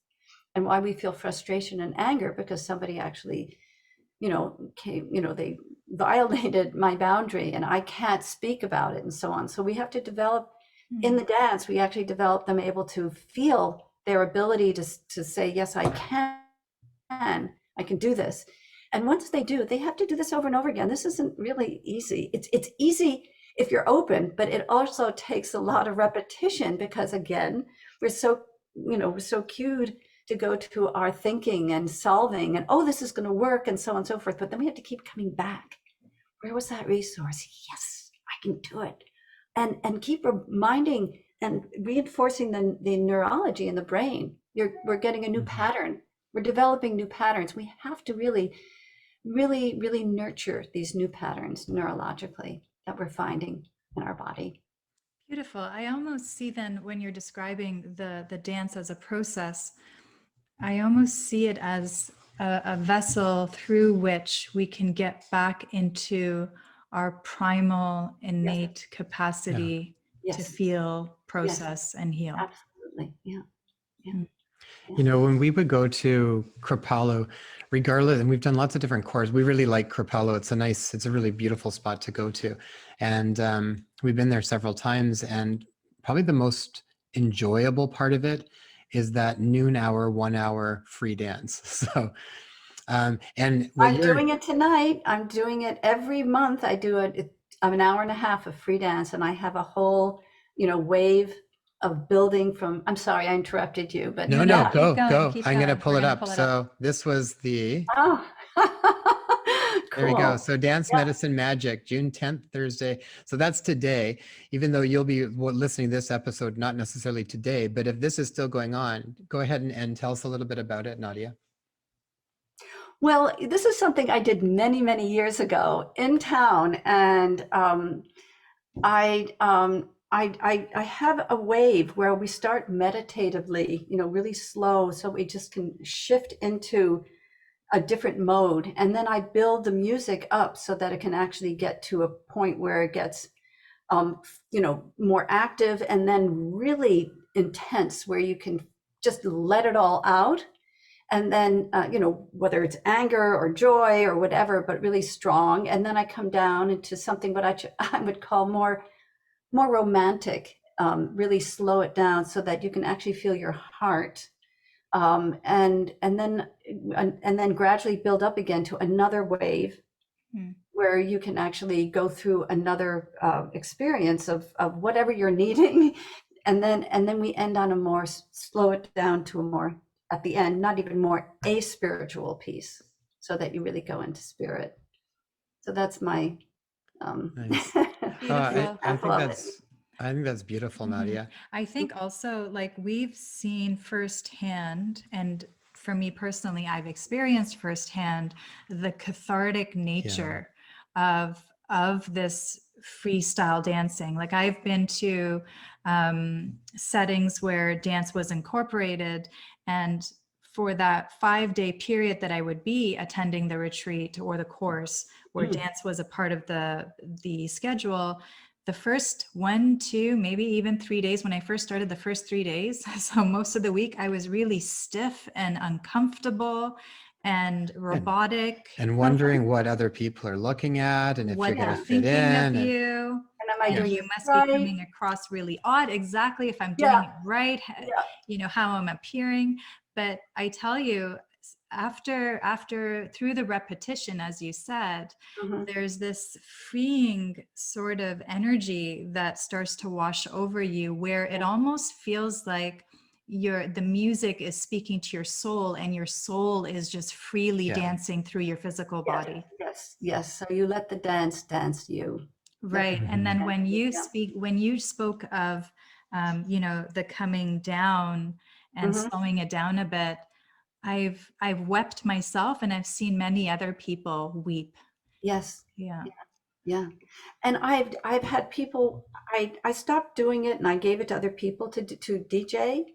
and why we feel frustration and anger, because somebody actually came, they violated my boundary and I can't speak about it and so on. So we have to develop in Mm. the dance, we actually develop them able to feel their ability to say, yes, I can do this. And once they do, they have to do this over and over again. This isn't really easy. It's easy if you're open, but it also takes a lot of repetition, because again, we're so cued to go to our thinking and solving and, oh, this is going to work and so on and so forth. But then we have to keep coming back. Where was that resource? Yes, I can do it. And keep reminding and reinforcing the neurology in the brain. We're getting a new Hmm. pattern. We're developing new patterns. We have to really, really, really nurture these new patterns neurologically. that we're finding in our body. Beautiful. I almost see then when you're describing the dance as a process, I almost see it as a vessel through which we can get back into our primal innate capacity to Yes. feel, Yes. process, and heal. Absolutely. Yeah. Yeah. Mm. You know, when we would go to Kripalu, regardless, and we've done lots of different cores, we really like Kripalu. It's a really beautiful spot to go to. And we've been there several times. And probably the most enjoyable part of it is that noon hour, 1 hour free dance. So, and what I'm you're, doing it tonight. I'm doing it every month. I do it. I'm an hour and a half of free dance, and I have a whole, wave of building from. I'm sorry, I interrupted you, but no, No, no, yeah. keep go, going, go. keep I'm going to going. pull We're it going to up. pull it up. So this was Oh, there we go. cool. So Dance Yeah. Medicine Magic, June 10th, Thursday. So that's today, even though you'll be listening to this episode, not necessarily today, but if this is still going on, go ahead and tell us a little bit about it, Nadia. Well, this is something I did many, many years ago in town, and I have a wave where we start meditatively, really slow, so we just can shift into a different mode, and then I build the music up so that it can actually get to a point where it gets, more active and then really intense, where you can just let it all out. And then, whether it's anger or joy or whatever, but really strong. And then I come down into something what I would call more romantic, really slow it down so that you can actually feel your heart, and then gradually build up again to another wave, Hmm. where you can actually go through another experience of whatever you're needing, and then we end on a more slow it down to a more, at the end, not even more, a spiritual piece, so that you really go into spirit. So that's my Nice. Beautiful. example of it. I think that's beautiful, Mhm. Nadia. I think also, like, we've seen firsthand, and for me personally, I've experienced firsthand the cathartic nature of this freestyle dancing. Like, I've been to settings where dance was incorporated, and for that 5-day period that I would be attending the retreat or the course where dance was a part of the schedule, the first 1, 2, maybe even 3 days, when I first started, the first 3 days, so most of the week, I was really stiff and uncomfortable and robotic. And wondering what other people are looking at and if What you're going they're to fit thinking of in. you. And am I And doing you it must be right? coming across really odd. Exactly. If I'm doing Yeah. it right, Yeah. how I'm appearing. But I tell you, after through the repetition, as you said, Mhm. there's this freeing sort of energy that starts to wash over you, where it almost feels like the music is speaking to your soul, and your soul is just freely dancing through your physical body. Yes. So you let the dance you. Right. And then when you Yeah. when you spoke of, the coming down and Mhm. slowing it down a bit, I've wept myself, and I've seen many other people weep. Yes. Yeah. Yeah. And I've had people, I stopped doing it and I gave it to other people to DJ,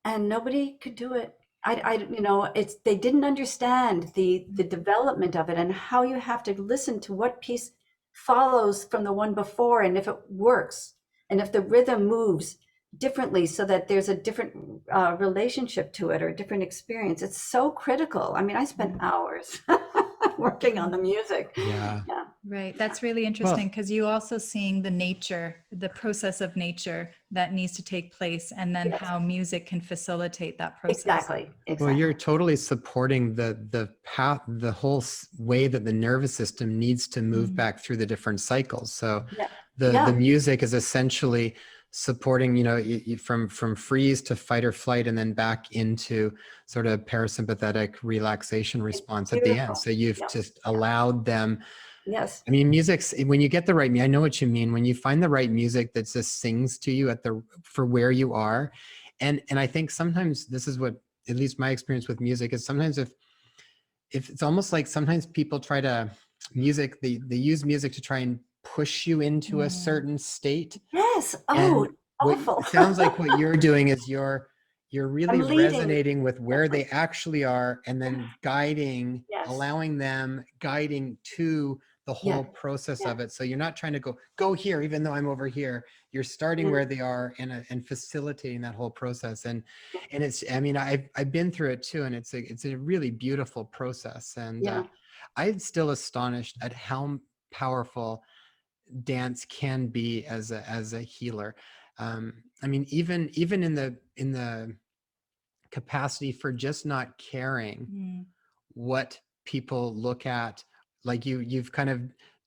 and nobody could do it. It's, they didn't understand the development of it and how you have to listen to what piece follows from the one before, and if it works, and if the rhythm moves differently, so that there's a different relationship to it, or a different experience. It's so critical. I mean, I spent hours working on the music. Yeah. Yeah. Right. That's really interesting, because you also seeing the process of nature that needs to take place, and then Yes. how music can facilitate that process. Exactly. Well, you're totally supporting the path, the whole way that the nervous system needs to move back through the different cycles. So Yeah. the music is essentially supporting, from freeze to fight or flight, and then back into sort of parasympathetic relaxation response at the end. Beautiful. So you've Yeah. just allowed them. Yes. I mean, when you get the right, I know what you mean. When you find the right music that just sings to you for where you are. And I think sometimes this is what, at least my experience with music is, sometimes if it's almost like sometimes people try to they use music to try and push you into a certain state. Yes. And Oh, what awful. it sounds like what you're doing is you're I'm really leading. resonating with where Yes. they actually are, and then guiding, Yes. allowing them guiding to the whole Yes. process Yes. of it. So you're not trying to go here, even though I'm over here. You're starting Yes. where they are and facilitating that whole process. And it's, I mean, I've been through it too, and it's a really beautiful process. And Yeah. I'm still astonished at how powerful dance can be as a healer. I mean, even in the capacity for just not caring Mm. what people look at, like you've kind of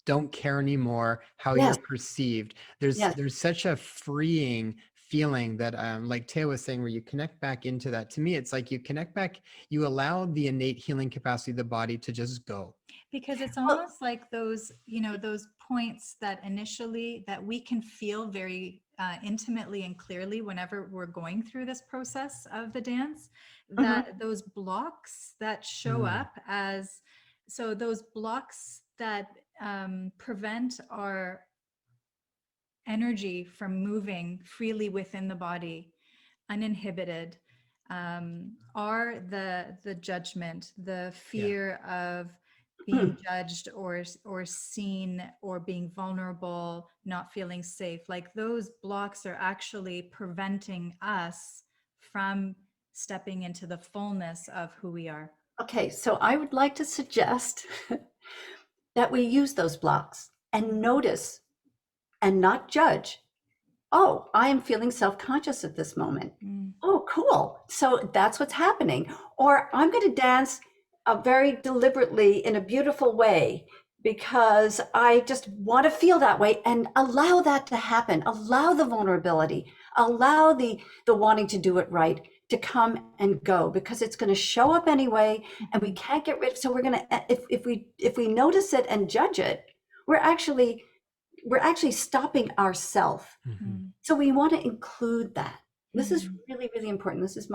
don't care anymore how you're Yes. perceived. Yes. There's such a freeing feeling that like Taya was saying, where you connect back into that. To me, it's like you connect back, you allow the innate healing capacity of the body to just go. Because it's Well, almost like those, you know, those points that initially that we can feel very intimately and clearly whenever we're going through this process of the dance, mhm. that those blocks that show Mm, up as, so those blocks that prevent our energy from moving freely within the body, uninhibited, are the judgment, the yeah. fear of being judged or seen, or being vulnerable, not feeling safe. Like those blocks are actually preventing us from stepping into the fullness of who we are. Okay, so I would like to suggest that we use those blocks and notice and not judge. Oh, I am feeling self-conscious at this moment. Mm. Oh, cool. So that's what's happening. Or I'm going to dance very deliberately in a beautiful way because I just want to feel that way, and allow that to happen. Allow the vulnerability, allow the wanting to do it right to come and go, because it's going to show up anyway, and we can't get rid of. So we're going to, if we notice it and judge it, we're actually stopping ourselves. Mhm. Mm. So we want to include that. This is Mm. really, really important. This is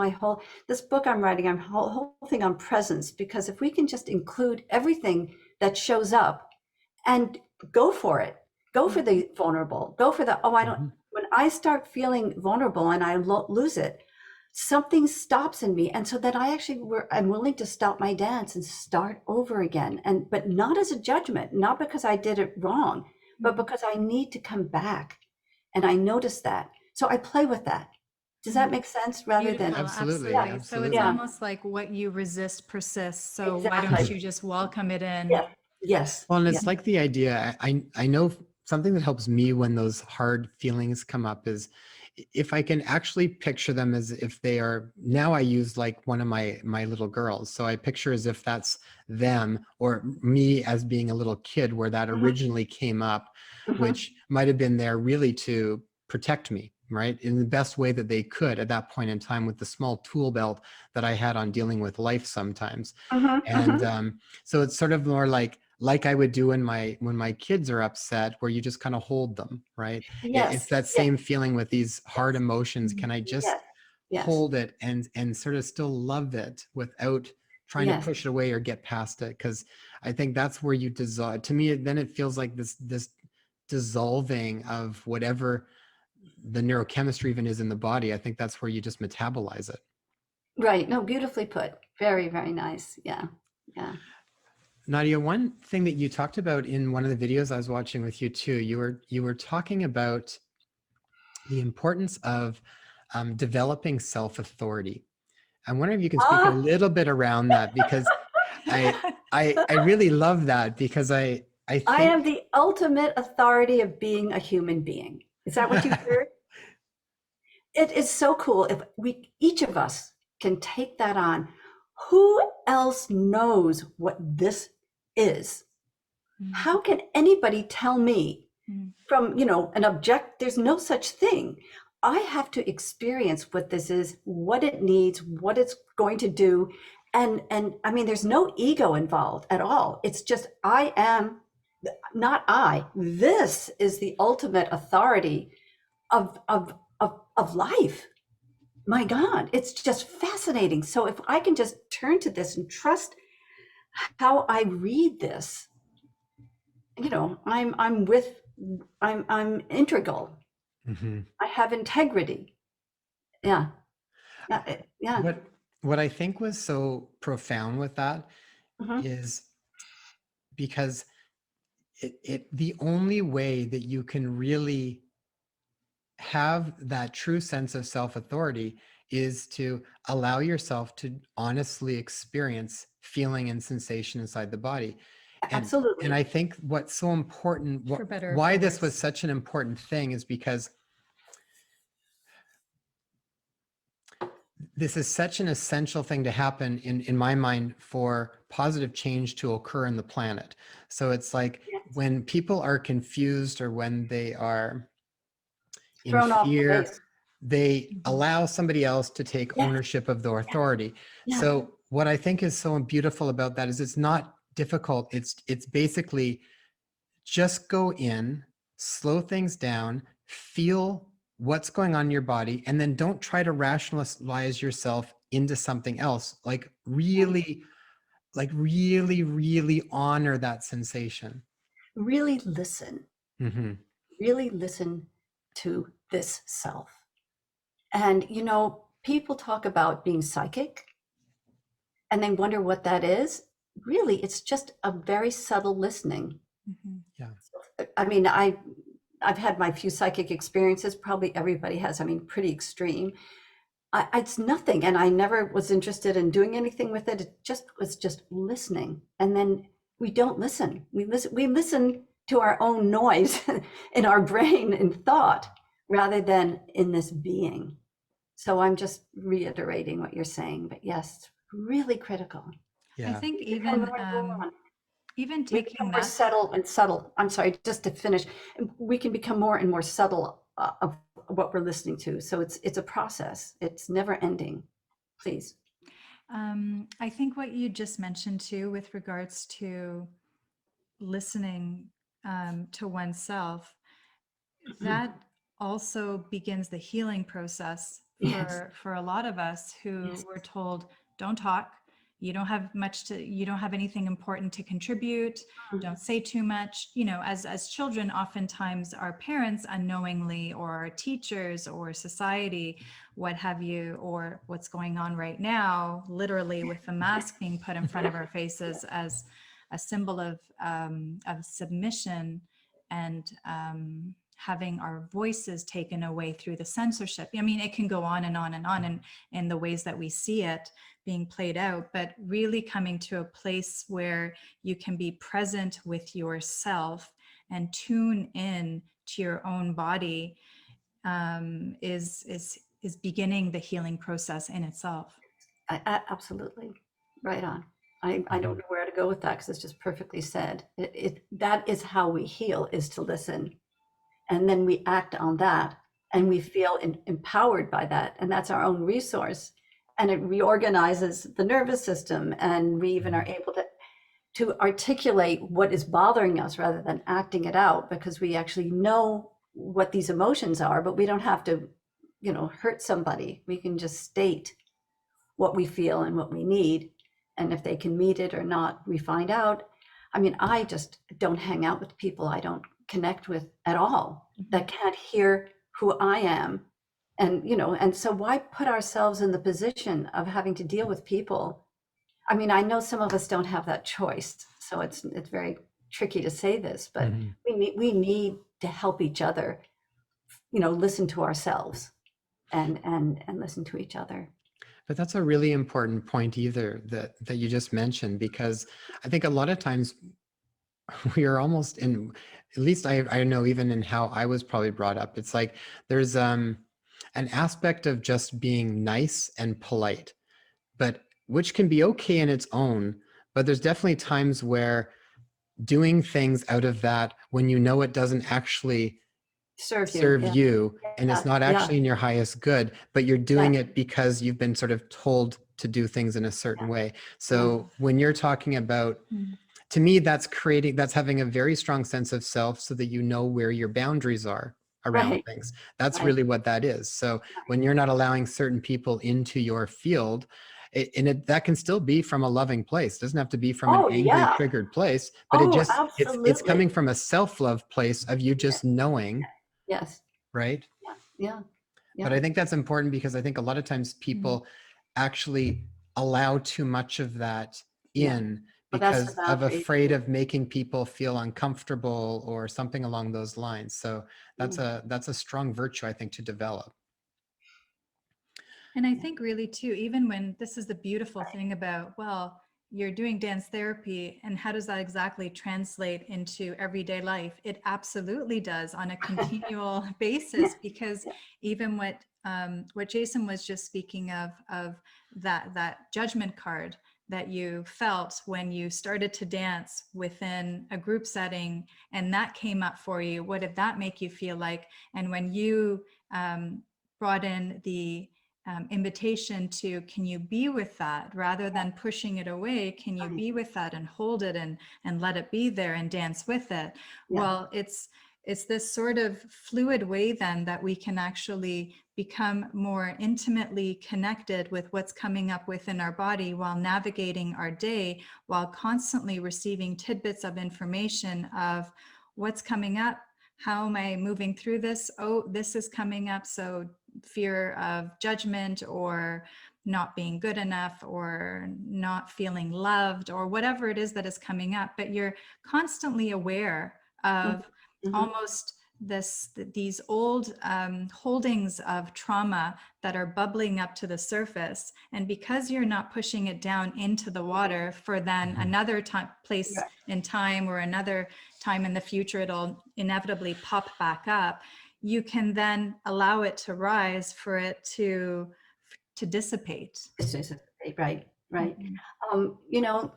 this book I'm writing, I'm whole thing on presence, because if we can just include everything that shows up and go for it, go for the vulnerable, go for the, oh, I don't, Mhm. when I start feeling vulnerable and I lose it, something stops in me. And so that I'm willing to stop my dance and start over again. But not as a judgment, not because I did it wrong, but because I need to come back. And I notice that. So I play with that. Does that make sense? Rather than, Beautiful, Absolutely, absolutely. So it's absolutely. yeah, almost like what you resist persists. So why don't exactly. you just welcome it in? Yeah. Yes. Well, and Yeah. it's like the idea, I know something that helps me when those hard feelings come up is if I can actually picture them as if they are, now I use like one of my little girls. So I picture as if that's them, or me as being a little kid where that Mhm, originally came up, mhm, which might have been there really to protect me, right? In the best way that they could at that point in time, with the small tool belt that I had on dealing with life sometimes. mhm, And mhm. so it's sort of more like I would do when my kids are upset, where you just kind of hold them, right? It's Yes. that Yes. same feeling with these hard Yes. emotions. Mm. Can I just Yes. Yes. hold it and sort of still love it without trying to Yes. push it away or get past it? Because I think that's where you dissolve. To me, then it feels like this dissolving of whatever the neurochemistry even is in the body. I think that's where you just metabolize it. Right. No, beautifully put. Very, very nice. Yeah. Yeah. Nadia, one thing that you talked about in one of the videos I was watching with you too, you were talking about the importance of developing self-authority. I'm wondering if you can speak a Ah, little bit around that, because I I really love that, because I I think am the ultimate authority of being a human being. Is that what you heard? It is so cool if each of us can take that on. Who else knows what this is? Mm. How can anybody tell me Mm. from, an object? There's no such thing. I have to experience what this is, what it needs, what it's going to do. And I mean, there's no ego involved at all. It's just, I am not I. This is the ultimate authority of life. My God, it's just fascinating. So if I can just turn to this and trust how I read this, I'm with I'm integral. Hmm. I have integrity. Yeah. Yeah. What I think was so profound with that Hmm. is because the only way that you can really have that true sense of self-authority is to allow yourself to honestly experience feeling and sensation inside the body. And Absolutely. I think what's so important, For better or why for this was worse. such an important thing is because this is such an essential thing to happen in my mind for positive change to occur in the planet. So it's like Yes. when people are confused or when they are in Thrown off the fear, base. they Mhm. allow somebody else to take Yes. ownership of their Yes. authority. Yeah. So what I think is so beautiful about that is it's not difficult. It's basically just go in, slow things down, feel what's going on in your body, and then don't try to rationalize yourself into something else. Really honor that sensation. Really listen. Hmm. Really listen to this self. And, people talk about being psychic and they wonder what that is. Really, it's just a very subtle listening. Mhm. Yeah. I mean, I've had my few psychic experiences. Probably everybody has. I mean, pretty extreme. It's nothing, and I never was interested in doing anything with it. It just was just listening, and then we don't listen. We listen to our own noise in our brain and thought rather than in this being. So I'm just reiterating what you're saying, but yes, really critical. I Yeah. think We become even more nuanced. even We become taking more that. subtle and subtle. I'm sorry, just to finish, we can become more and more subtle of what we're listening to. So it's a process. It's never ending. Please. I think what you just mentioned too, with regards to listening to oneself, that also begins the healing process Yes. for a lot of us who Yes. were told, don't talk, you don't have anything important to contribute, don't say too much. As children, oftentimes our parents unknowingly, or our teachers or society, what have you, or what's going on right now, literally with the mask being put in front of our faces as a symbol of submission, and having our voices taken away through the censorship. I mean, it can go on and on and on in the ways that we see it being played out, but really coming to a place where you can be present with yourself and tune in to your own body, is beginning the healing process in itself. Absolutely. Right on. I don't Mhm. know where to go with that because it's just perfectly said. That is how we heal, is to listen. And then we act on that and we feel empowered by that. And that's our own resource. And it reorganizes the nervous system. And we even are Mhm. able to articulate what is bothering us rather than acting it out, because we actually know what these emotions are, but we don't have to, hurt somebody. We can just state what we feel and what we need. And if they can meet it or not, we find out. I mean, I just don't hang out with people I don't connect with at all, that can't hear who I am. And so why put ourselves in the position of having to deal with people? I mean, I know some of us don't have that choice, so it's very tricky to say this, but Mhm. we need to help each other, listen to ourselves and listen to each other. But that's a really important point either that you just mentioned, because I think a lot of times we are almost in, at least I know even in how I was probably brought up, it's like there's an aspect of just being nice and polite, but which can be okay in its own, but there's definitely times where doing things out of that when you know it doesn't actually Serve you. serve Yeah. you and it's Yeah. not Yeah. actually in your highest good, but you're Yeah. doing it because you've been sort of told to do things in a certain way. Yeah. So when you're talking about, to me, that's having a very strong sense of self so that you know where your boundaries are around Right. things. That's Right. really what that is. So when you're not allowing certain people into your field, that can still be from a loving place. It doesn't have to be from an Oh, angry, yeah. triggered place, but Oh, it's coming absolutely. from a self-love place of you just knowing, Yes. right? Yeah. Yeah. But Yeah. I think that's important because I think a lot of times people actually allow too much of that Yeah. in Well, that's the because of boundary. afraid of making people feel uncomfortable or something along those lines. So that's a strong virtue, I think, to develop. And I think really too, even when this is the beautiful thing about, well, you're doing dance therapy, and how does that exactly translate into everyday life? It absolutely does on a continual basis, because even what Jason was just speaking of that judgment card that you felt when you started to dance within a group setting, and that came up for you, what did that make you feel like? And when you brought in the invitation to, can you be with that rather than pushing it away? Can you be with that and hold it and let it be there and dance with it? Yeah. Well, it's this sort of fluid way then that we can actually become more intimately connected with what's coming up within our body while navigating our day, while constantly receiving tidbits of information of what's coming up. How am I moving through this? Oh, this is coming up. So fear of judgment or not being good enough or not feeling loved or whatever it is that is coming up, but you're constantly aware of almost these old holdings of trauma that are bubbling up to the surface. And because you're not pushing it down into the water for then another place in time or another time in the future, it'll inevitably pop back up. You can then allow it to rise for it to dissipate. Right. Right. You know,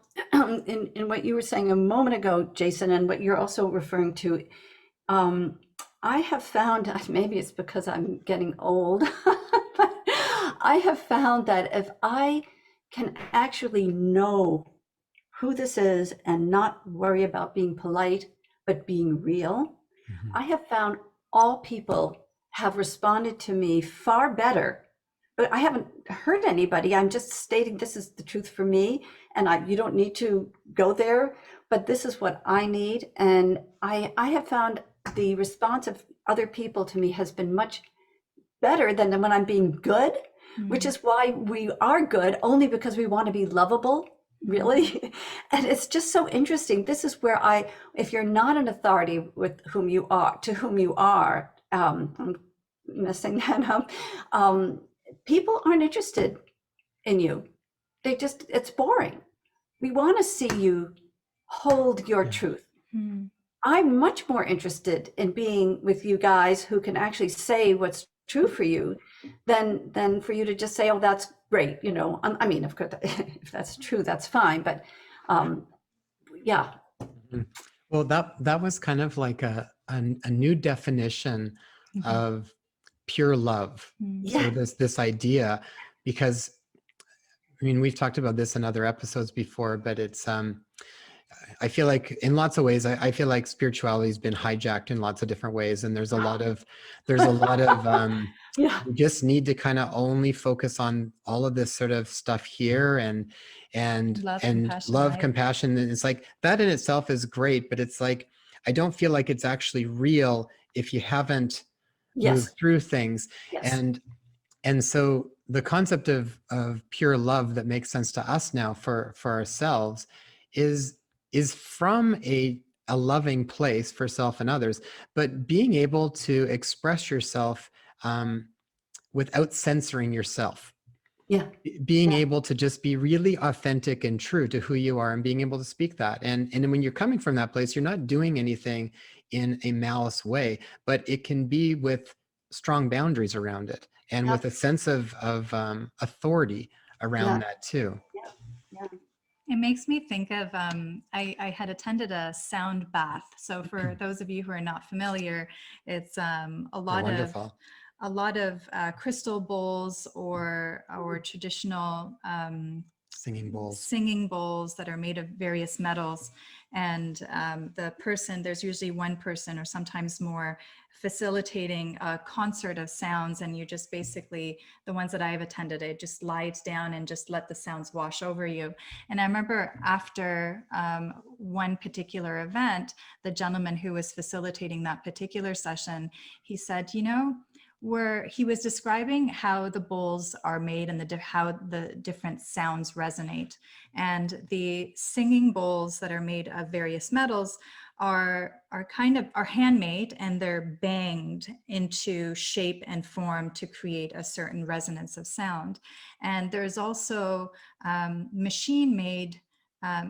in what you were saying a moment ago, Jason, and what you're also referring to, I have found, maybe it's because I'm getting old, but I have found that if I can actually know who this is and not worry about being polite, but being real, I have found all people have responded to me far better. But I haven't hurt anybody. I'm just stating this is the truth for me, and you don't need to go there, but this is what I need. And I have found the response of other people to me has been much better than when I'm being good, which is why we are good, only because we want to be lovable, really. And it's just so interesting. This is where if you're not an authority with whom you are, to whom you are, I'm messing that up, people aren't interested in you. It's boring. We want to see you hold your truth. I'm much more interested in being with you guys who can actually say what's true for you than for you to just say, oh, that's great. You know, I mean, of course, if that's true, that's fine. But yeah. Well, that was kind of like a new definition of pure love. So this idea, because I mean, we've talked about this in other episodes before, but it's I feel like in lots of ways, I feel like spirituality has been hijacked in lots of different ways. And there's a lot of you just need to kind of only focus on all of this sort of stuff here and love, compassion. And it's like that in itself is great, but it's like, I don't feel like it's actually real if you haven't moved through things. And so the concept of pure love that makes sense to us now for ourselves is from a loving place for self and others, but being able to express yourself without censoring yourself. Being able to just be really authentic and true to who you are and being able to speak that. And when you're coming from that place, you're not doing anything in a malice way, but it can be with strong boundaries around it and with a sense of authority around that too. It makes me think of, I had attended a sound bath. So for those of you who are not familiar, it's a lot of crystal bowls or traditional singing bowls that are made of various metals. And the person, there's usually one person or sometimes more facilitating a concert of sounds, and you just basically, the ones that I've attended, it just lies down and just let the sounds wash over you. And I remember after one particular event, the gentleman who was facilitating that particular session, he said, you know, where he was describing how the bowls are made and how the different sounds resonate. And the singing bowls that are made of various metals are handmade, and they're banged into shape and form to create a certain resonance of sound. And there's also machine made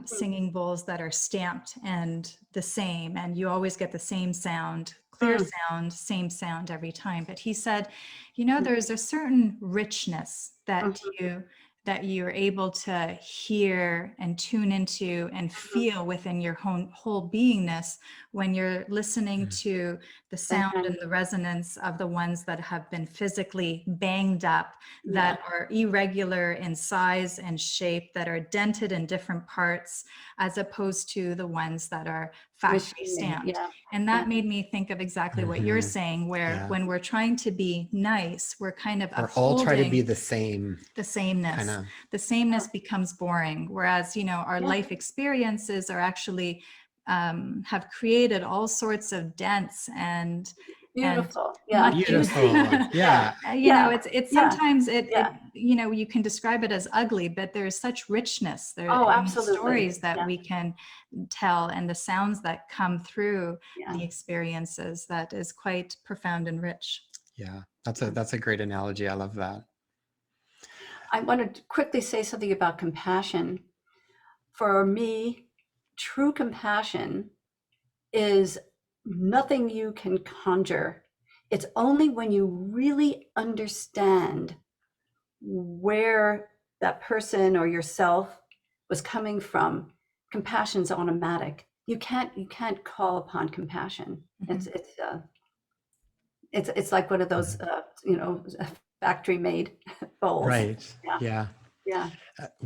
singing bowls that are stamped and the same, and you always get the same sound, clear sound, same sound every time. But he said, you know, there's a certain richness that you're able to hear and tune into and feel within your whole beingness when you're listening to the sound and the resonance of the ones that have been physically banged up, that are irregular in size and shape, that are dented in different parts, as opposed to the ones that are factory stamped. And that made me think of exactly what you're saying, where when we're trying to be nice, we're kind of all try to be the same. The sameness. The sameness becomes boring. Whereas, you know, our life experiences are actually have created all sorts of dents and beautiful, beautiful. You know, it's sometimes it you know, you can describe it as ugly, but there's such richness there in the stories that we can tell, and the sounds that come through the experiences, that is quite profound and rich. That's a great analogy. I love that. I want to quickly say something about compassion. For me, true compassion is nothing you can conjure. It's only when you really understand where that person or yourself was coming from. Compassion's automatic. You can't call upon compassion. It's like one of those you know, factory made bowls.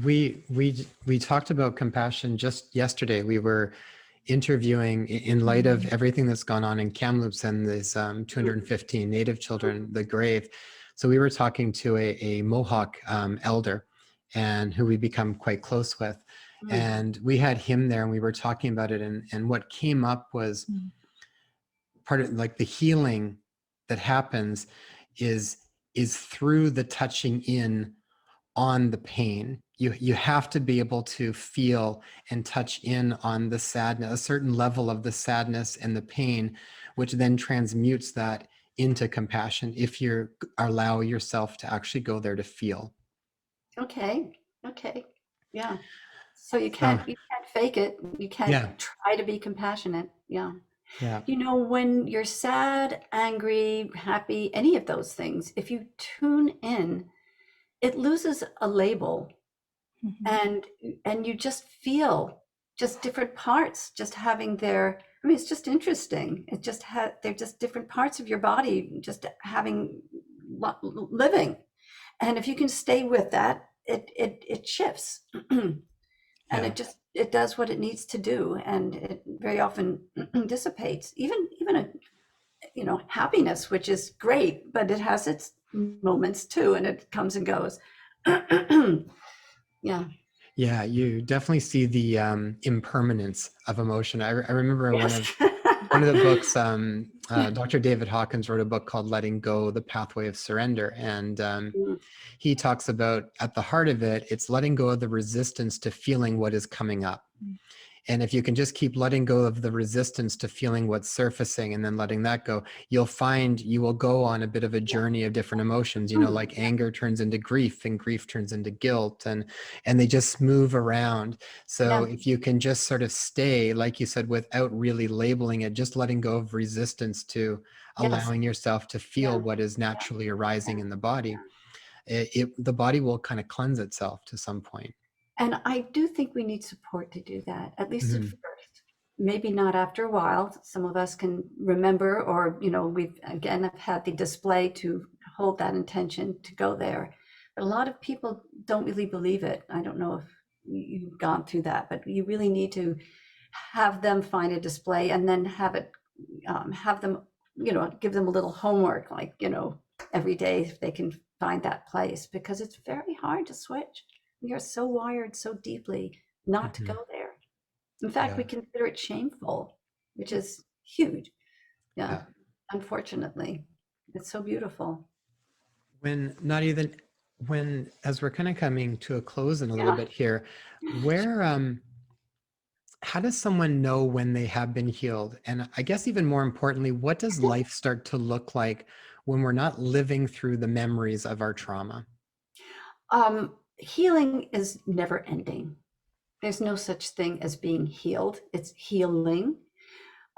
We talked about compassion just yesterday. We were interviewing, in light of everything that's gone on in Kamloops and these 215 Native children, the grave. So we were talking to a Mohawk elder, and who we become quite close with. And we had him there, and we were talking about it. And what came up was part of, like, the healing that happens is through the touching in on the pain. You have to be able to feel and touch in on the sadness, a certain level of the sadness and the pain, which then transmutes that into compassion if you allow yourself to actually go there to feel. Okay. Yeah. So you can't fake it. You can't try to be compassionate. Yeah. You know, when you're sad, angry, happy, any of those things, if you tune in, it loses a label. And you just feel just different parts just having their, I mean, it's just interesting. It just they're just different parts of your body just having living. And if you can stay with that, it shifts. And it does what it needs to do, and it very often dissipates. Even a, you know, happiness, which is great, but it has its moments too, and it comes and goes. Yeah, you definitely see the impermanence of emotion. I remember one of the books, Dr. David Hawkins wrote a book called Letting Go, The Pathway of Surrender. And he talks about, at the heart of it, it's letting go of the resistance to feeling what is coming up. And if you can just keep letting go of the resistance to feeling what's surfacing and then letting that go, you'll find you will go on a bit of a journey of different emotions, you know, like anger turns into grief, and grief turns into guilt, and they just move around. So if you can just sort of stay, like you said, without really labeling it, just letting go of resistance to allowing yourself to feel what is naturally arising in the body, the body will kind of cleanse itself to some point. And I do think we need support to do that, at least at first. Maybe not after a while. Some of us can remember, or, you know, we've again have had the display to hold that intention to go there. But a lot of people don't really believe it. I don't know if you've gone through that, but you really need to have them find a display, and then have them, give them a little homework, like, every day if they can find that place, because it's very hard to switch. We are so wired so deeply not to Mhm. go there. In fact, we Yeah. consider it shameful, which is huge. Yeah, Yeah. unfortunately. It's so beautiful. When not even when as we're kind of coming to a close in a little Yeah. bit here, where how does someone know when they have been healed? And I guess even more importantly, what does life start to look like when we're not living through the memories of our trauma? Healing is never ending. There's no such thing as being healed. It's healing.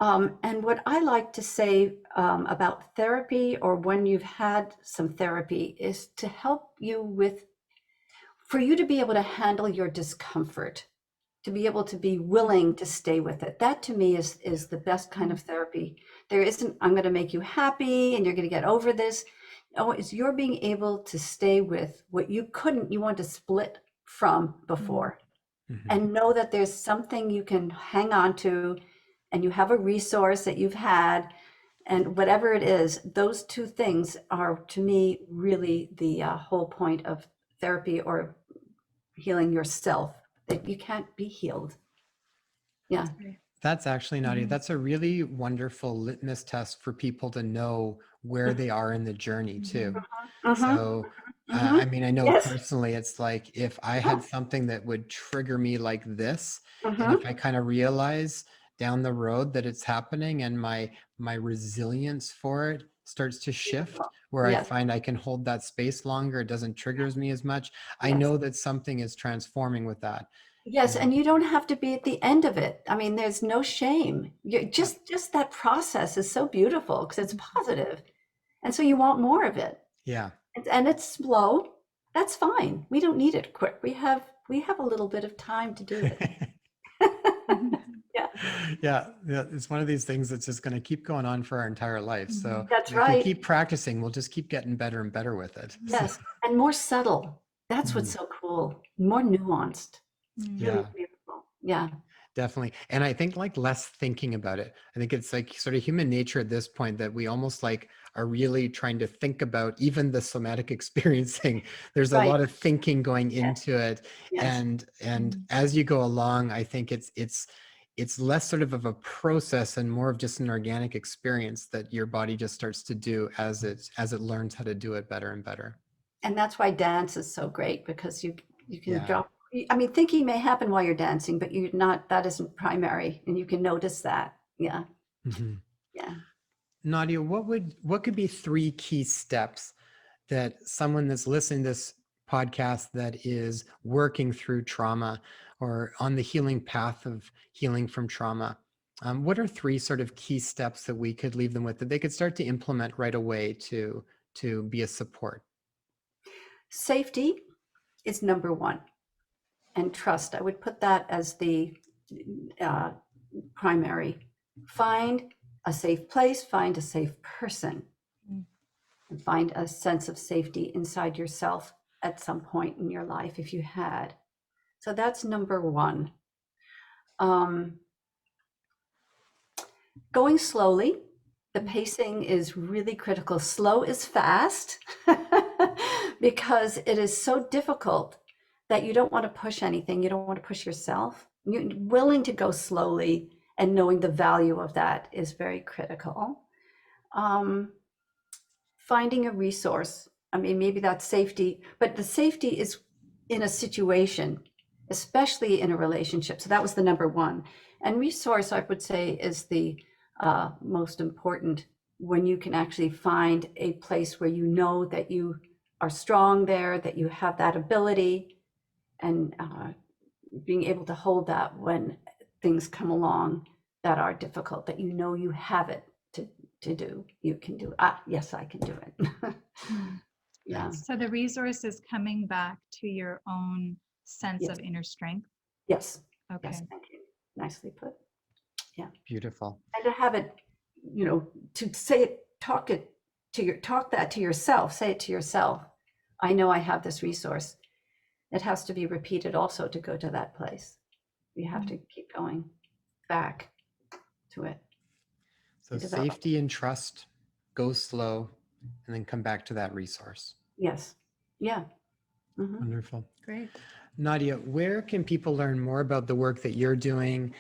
And what I like to say about therapy, or when you've had some therapy, is to help you for you to be able to handle your discomfort, to be able to be willing to stay with it. That to me is the best kind of therapy. There isn't, I'm going to make you happy and you're going to get over this. No, it's you're being able to stay with what you want to split from before, Mhm. and know that there's something you can hang on to, and you have a resource that you've had, and whatever it is, those two things are to me really the whole point of therapy or healing yourself, that you can't be healed. Yeah. That's actually, Nadia, Mhm. that's a really wonderful litmus test for people to know where they are in the journey too. Mm-hmm. So, Mm-hmm. I mean, I know Yes. personally, it's like if I Yeah. had something that would trigger me like this, and if Mm-hmm. I kind of realize down the road that it's happening and my resilience for it starts to shift, where I Yes. find I can hold that space longer, it doesn't triggers me as much. I Yes. know that something is transforming with that. Yes, And and you don't have to be at the end of it. I mean, there's no shame. You yeah, just that process is so beautiful because it's positive. And so you want more of it. yeah. And it's slow. That's fine. We don't need it quick. We have a little bit of time to do it. Yeah, Yeah, yeah, it's one of these things that's just going to keep going on for our entire life. So that's if we right. keep practicing, we'll just keep getting better and better with it. So, Yes, and more subtle. That's what's mhm, so cool. More nuanced. It's really yeah, beautiful. Yeah. definitely. And I think like less thinking about it. I think it's like sort of human nature at this point that we almost like are really trying to think about even the somatic experiencing. There's a Right. lot of thinking going Yes. into it. Yes. And as you go along, I think it's less sort of a process and more of just an organic experience that your body just starts to do as it learns how to do it better and better. And that's why dance is so great, because you can Yeah. drop. I mean, thinking may happen while you're dancing, but you're not, that isn't primary, and you can notice that. Yeah. Mhm. Yeah. Nadia, what could be three key steps that someone that's listening to this podcast that is working through trauma or on the healing path of healing from trauma, what are three sort of key steps that we could leave them with that they could start to implement right away to be a support? Safety is number one, and trust. I would put that as the uh, primary. Find a safe place, find a safe person, and find a sense of safety inside yourself at some point in your life if you had. So that's number one. Um, Going slowly. The pacing is really critical. Slow is fast because it is so difficult that you don't want to push anything. You don't want to push yourself. You're willing to go slowly, and knowing the value of that is very critical. Um, Finding a resource. I mean, maybe that's safety, but the safety is in a situation, especially in a relationship. So that was the number one. And resource, I would say, is the most important, when you can actually find a place where you know that you are strong there, that you have that ability, and being able to hold that when things come along that are difficult, that you know you have it to do. You can do it. Yes, I can do it. Yeah. Nice. So the resource is coming back to your own sense Yes. of inner strength. Yes. Okay. Yes. Thank you. Nicely put. Yeah. Beautiful. And to have it, to say it, talk that to yourself. Say it to yourself. I know I have this resource. It has to be repeated also to go to that place. You have to keep going. back to it. So develop. safety and trust, go slow, and then come back to that resource. Yes. Yeah. Mhm. Wonderful. Great. Nadia, where can people learn more about the work that you're doing?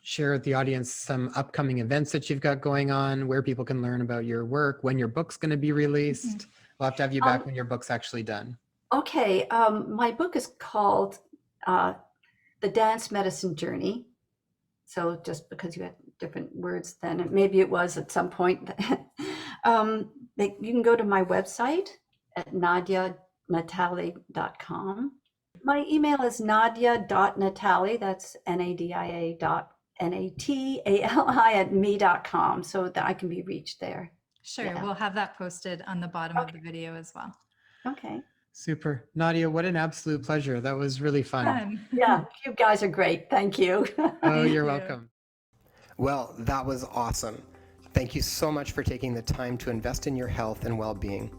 Share with the audience some upcoming events that you've got going on, where people can learn about your work, when your book's going to be released. We'll have to have you back when your book's actually done. Okay. My book is called The Dance Medicine Journey. So just because you had different words then, maybe it was at some point. You can go to my website at nadianatali.com. My email is nadia.natali, that's nadia.natali@me.com, so that I can be reached there. Sure. Yeah. We'll have that posted on the bottom of the video as well. Okay. Super. Nadia, what an absolute pleasure. That was really fun. Yeah, you guys are great. Thank you. Oh, Thank you're you. welcome. Well, that was awesome. Thank you so much for taking the time to invest in your health and well-being.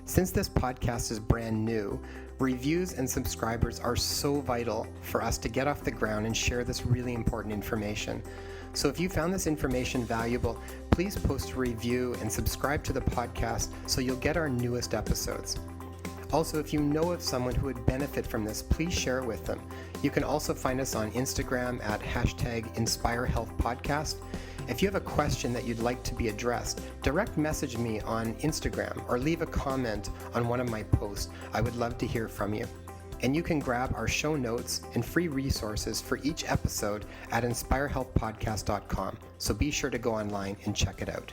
Since this podcast is brand new, reviews and subscribers are so vital for us to get off the ground and share this really important information. So if you found this information valuable, please post a review and subscribe to the podcast so you'll get our newest episodes. Also, if you know of someone who would benefit from this, please share it with them. You can also find us on Instagram at #InspireHealthPodcast. If you have a question that you'd like to be addressed, direct message me on Instagram or leave a comment on one of my posts. I would love to hear from you. And you can grab our show notes and free resources for each episode at inspirehealthpodcast.com. So be sure to go online and check it out.